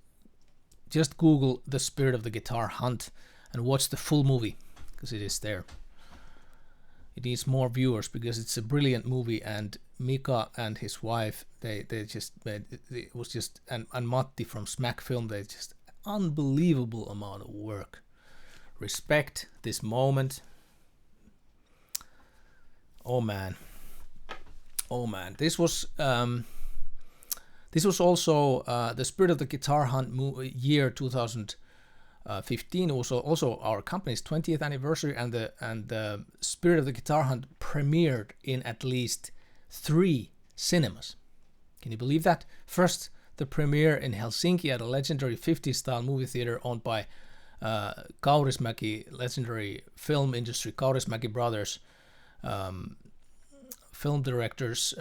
Just Google The Spirit of the Guitar Hunt and watch the full movie, because it is there. It needs more viewers because it's a brilliant movie, and Mika and his wife, they just made it was just, and Matti from Smack Film, they just unbelievable amount of work. Respect this moment. Oh man. Oh man, this was also the Spirit of the Guitar Hunt year 2015. Was also our company's 20th anniversary, and the Spirit of the Guitar Hunt premiered in at least 3 cinemas. Can you believe that? First, the premiere in Helsinki at a legendary 50s style movie theater owned by Kaurismäki, legendary film industry Kaurismäki brothers, film directors.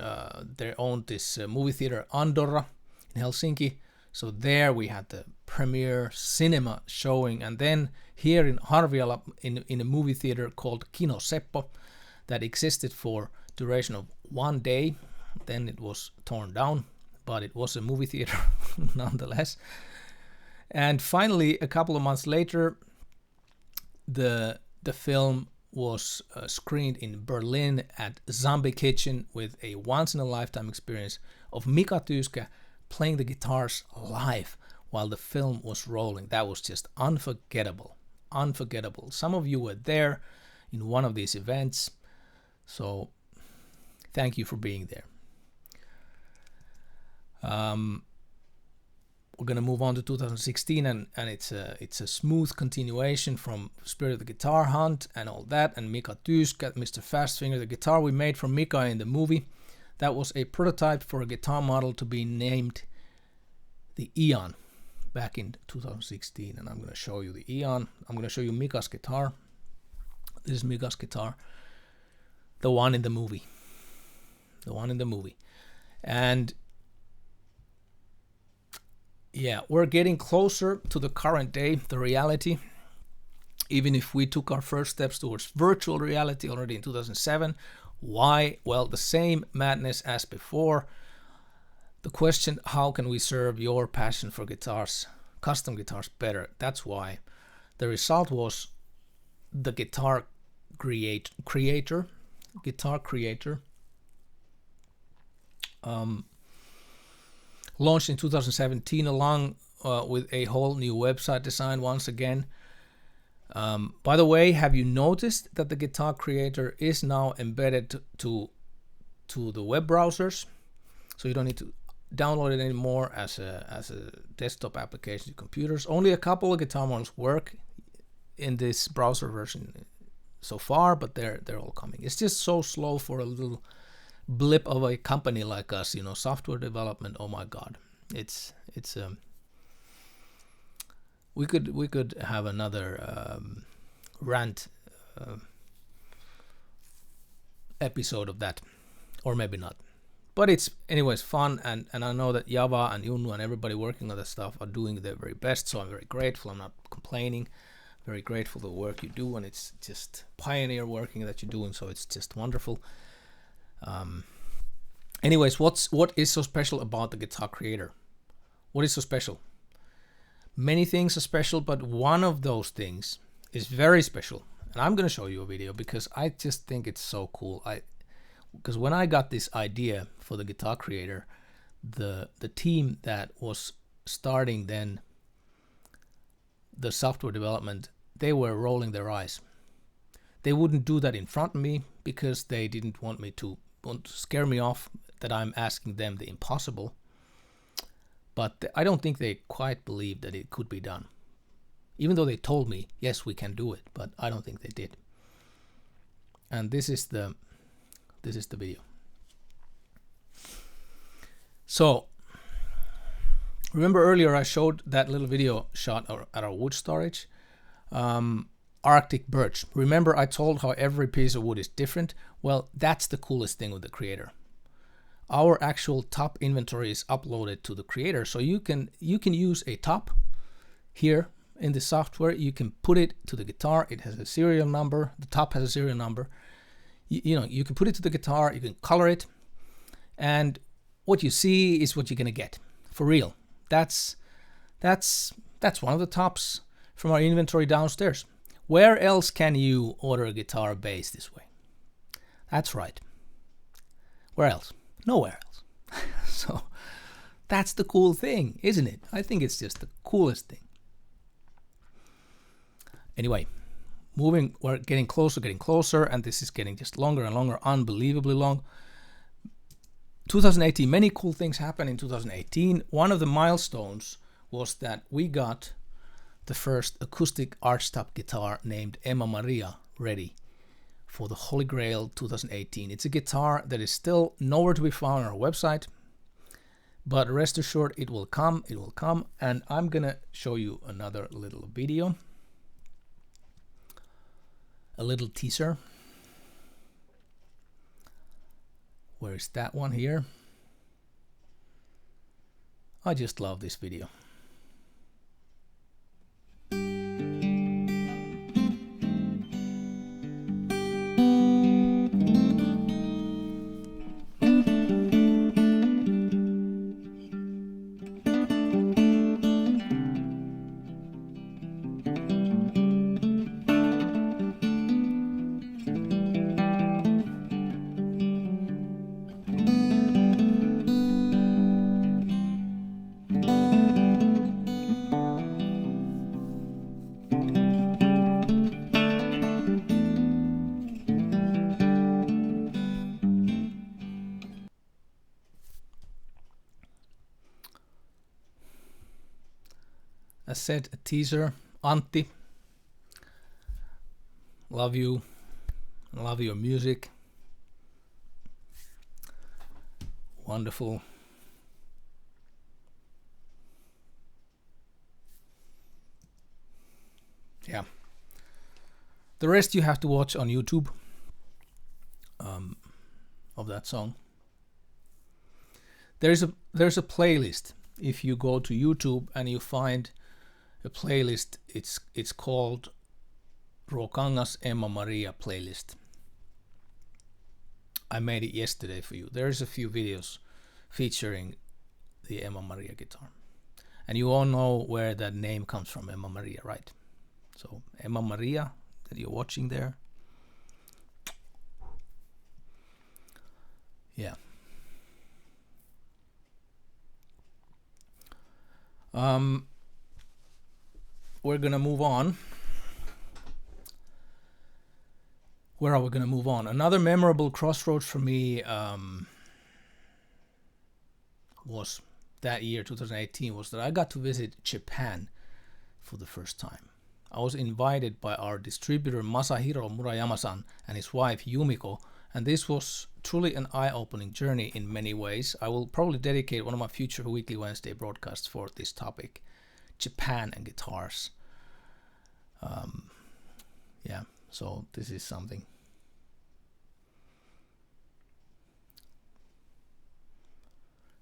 They owned this movie theater Andorra in Helsinki. So there we had the premiere cinema showing, and then here in Harviala in a movie theater called Kino Seppo that existed for duration of 1 day. Then it was torn down, but it was a movie theater nonetheless. And finally, a couple of months later, the film was screened in Berlin at Zombie Kitchen with a once-in-a-lifetime experience of Mika Tyyskä playing the guitars live while the film was rolling. That was just unforgettable. Unforgettable. Some of you were there in one of these events, so thank you for being there. We're gonna move on to 2016, and it's a smooth continuation from Spirit of the Guitar Hunt and all that, and Mika Tyyskä, Mr. Fastfinger, the guitar we made for Mika in the movie. That was a prototype for a guitar model to be named the Eon back in 2016, and I'm gonna show you the Eon. I'm gonna show you Mika's guitar. This is Mika's guitar, the one in the movie, and yeah, we're getting closer to the current day, the reality. Even if we took our first steps towards virtual reality already in 2007. Why? Well, the same madness as before. The question, how can we serve your passion for guitars, custom guitars, better? That's why. The result was the Guitar Creator, launched in 2017 along with a whole new website design once again. By the way, have you noticed that the Guitar Creator is now embedded to the web browsers? So you don't need to download it anymore as a desktop application to computers. Only a couple of guitar models work in this browser version so far, but they're all coming. It's just so slow for a little blip of a company like us, software development. Oh my god, it's we could have another rant episode of that, or maybe not, but it's anyways fun, and I know that Java and Junnu and everybody working on that stuff are doing their very best, so I'm very grateful. I'm not complaining. Very grateful for the work you do, and it's just pioneer working that you're doing, so it's just wonderful. Anyways, what is so special about the Guitar Creator? What is so special? Many things are special, but one of those things is very special, and I'm going to show you a video because I just think it's so cool. Because when I got this idea for the Guitar Creator, the team that was starting then the software development, they were rolling their eyes. They wouldn't do that in front of me because they didn't want to scare me off that I'm asking them the impossible. But I don't think they quite believed that it could be done. Even though they told me, yes, we can do it, but I don't think they did. And this is the video. So, remember earlier I showed that little video shot at our wood storage? Arctic birch. Remember I told how every piece of wood is different? Well, that's the coolest thing with the Creator. Our actual top inventory is uploaded to the Creator, so you can use a top here in the software. You can put it to the guitar. It has a serial number. The top has a serial number. You can put it to the guitar. You can color it, and what you see is what you're gonna get for real. That's one of the tops from our inventory downstairs. Where else can you order a guitar bass this way? That's right. Where else? Nowhere else. So that's the cool thing, isn't it? I think it's just the coolest thing. Anyway, we're getting closer, and this is getting just longer and longer, unbelievably long. 2018, many cool things happened in 2018. One of the milestones was that we got the first acoustic archtop guitar named Emma Maria ready for the Holy Grail 2018. It's a guitar that is still nowhere to be found on our website, but rest assured it will come, and I'm gonna show you another little video, a little teaser. Where is that one here? I just love this video. As said, a teaser. Antti, love you. Love your music. Wonderful. Yeah. The rest you have to watch on YouTube of that song. There's a playlist. If you go to YouTube and you find a playlist, it's called Ruokangas Emma Maria playlist. I made it yesterday for you. There's a few videos featuring the Emma Maria guitar. And you all know where that name comes from, Emma Maria, right? So Emma Maria that you're watching there. Yeah. We're gonna move on. Where are we gonna move on? Another memorable crossroads for me was that year, 2018, was that I got to visit Japan for the first time. I was invited by our distributor Masahiro Murayama-san and his wife Yumiko, and this was truly an eye-opening journey in many ways. I will probably dedicate one of my future Weekly Wednesday broadcasts for this topic, Japan and guitars. Yeah, so this is something.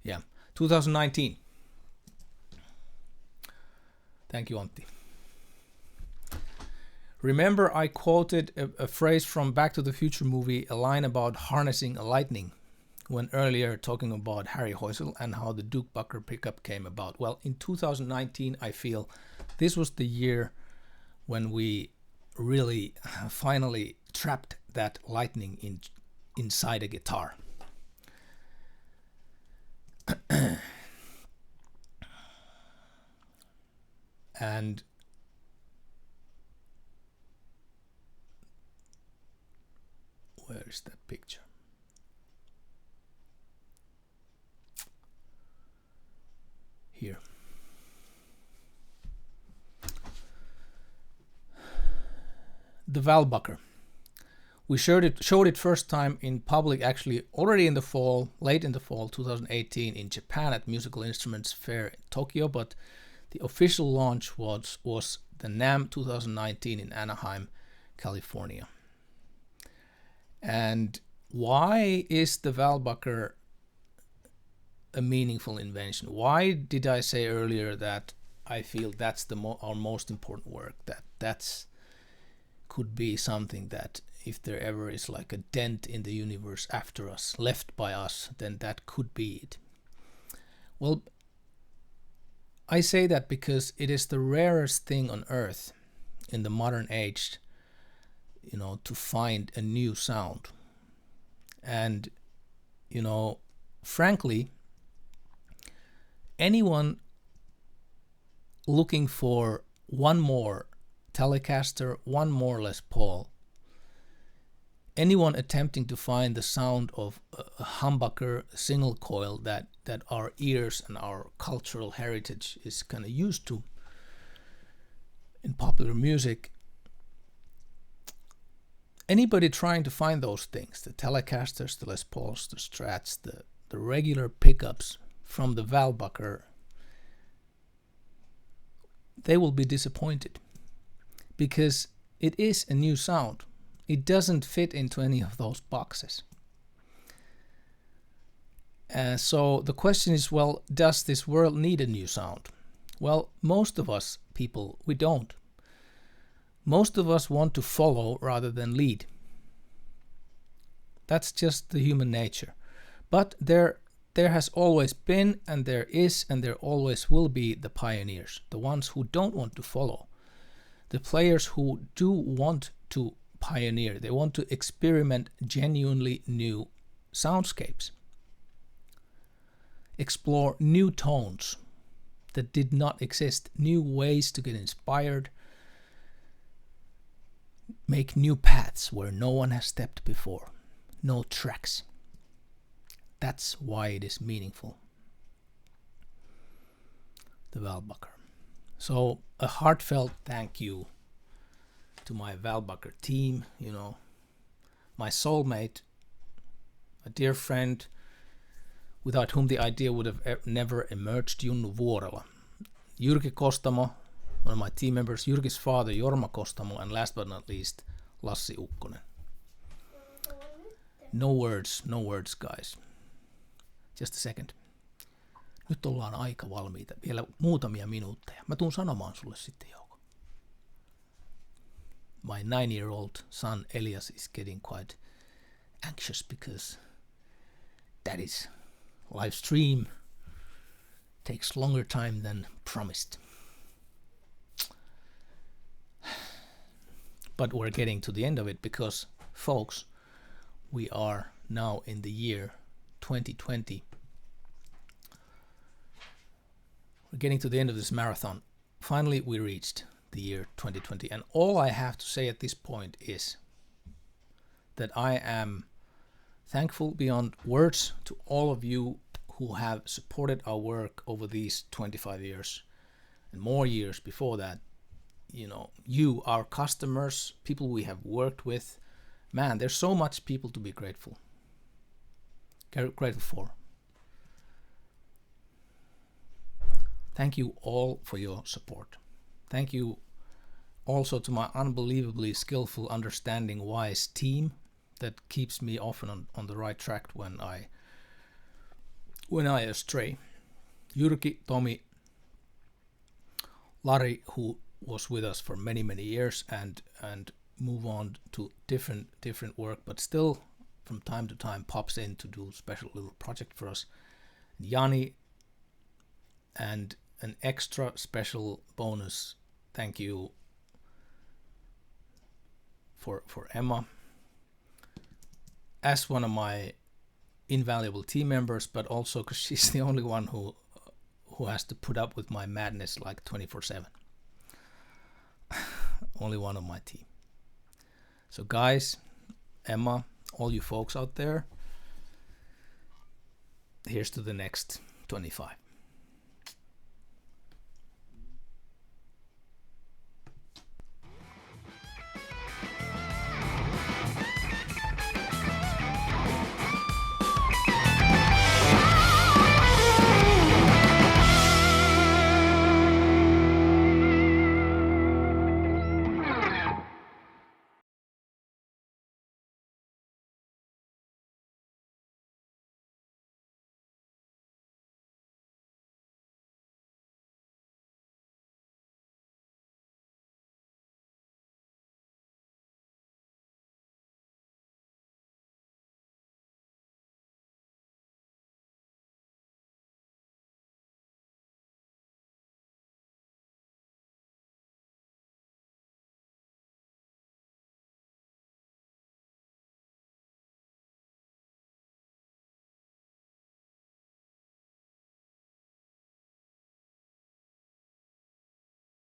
Yeah, 2019. Thank you, Antti. Remember, I quoted a phrase from Back to the Future movie, a line about harnessing a lightning, when earlier talking about Harry Hoysel and how the Duke Bucker pickup came about. Well, in 2019, I feel this was the year when we really finally trapped that lightning inside a guitar. And where is that picture? Here. The Valbucker. We showed it first time in public, actually already in the fall, late in the fall 2018 in Japan at Musical Instruments Fair in Tokyo, but the official launch was the NAMM 2019 in Anaheim, California. And why is the Valbucker a meaningful invention? Why did I say earlier that I feel that's our most important work, that's could be something that if there ever is like a dent in the universe after us, left by us, then that could be it. Well, I say that because it is the rarest thing on earth in the modern age, to find a new sound. And, frankly, anyone looking for one more Telecaster, one more Les Paul, anyone attempting to find the sound of a humbucker single coil that our ears and our cultural heritage is kind of used to in popular music, anybody trying to find those things, the Telecasters, the Les Pauls, the Strats, the regular pickups from the Valbucker, they will be disappointed, because it is a new sound. It doesn't fit into any of those boxes. So the question is, well, does this world need a new sound? Well, most of us people, we don't. Most of us want to follow rather than lead. That's just the human nature. But there has always been, and there is, and there always will be the pioneers, the ones who don't want to follow, the players who do want to pioneer. They want to experiment genuinely new soundscapes, explore new tones that did not exist, new ways to get inspired, make new paths where no one has stepped before, no tracks. That's why it is meaningful. The Valbucker. So a heartfelt thank you to my Valbucker team, you know, my soulmate, a dear friend without whom the idea would have never emerged, Junnu Vuorela. Jyrki Kostamo, one of my team members, Jyrki's father, Jorma Kostamo, and last but not least, Lassi Ukkonen. No words, guys. Just a second. Nyt ollaan aika valmiita. Vielä muutamia minuutteja. Mä tuun sanomaan sulle sitten, Jouko. My 9-year-old son Elias is getting quite anxious because Daddy's live stream takes longer time than promised. But we're getting to the end of it because, folks, we are now in the year 2020. We're getting to the end of this marathon. Finally, we reached the year 2020. And all I have to say at this point is that I am thankful beyond words to all of you who have supported our work over these 25 years and more years before that. You know, you, our customers, people we have worked with. Man, there's so much people to be grateful for. Thank you all for your support. Thank you also to my unbelievably skillful, understanding, wise team that keeps me often on the right track when I astray. Jyrki, Tomi, Lari, who was with us for many years and move on to different work, but still from time to time pops in to do special little project for us. Jani, and an extra special bonus thank you for Emma as one of my invaluable team members, but also because she's the only one who has to put up with my madness like 24/7. Only one of my team. So guys, Emma, all you folks out there, here's to the next 25.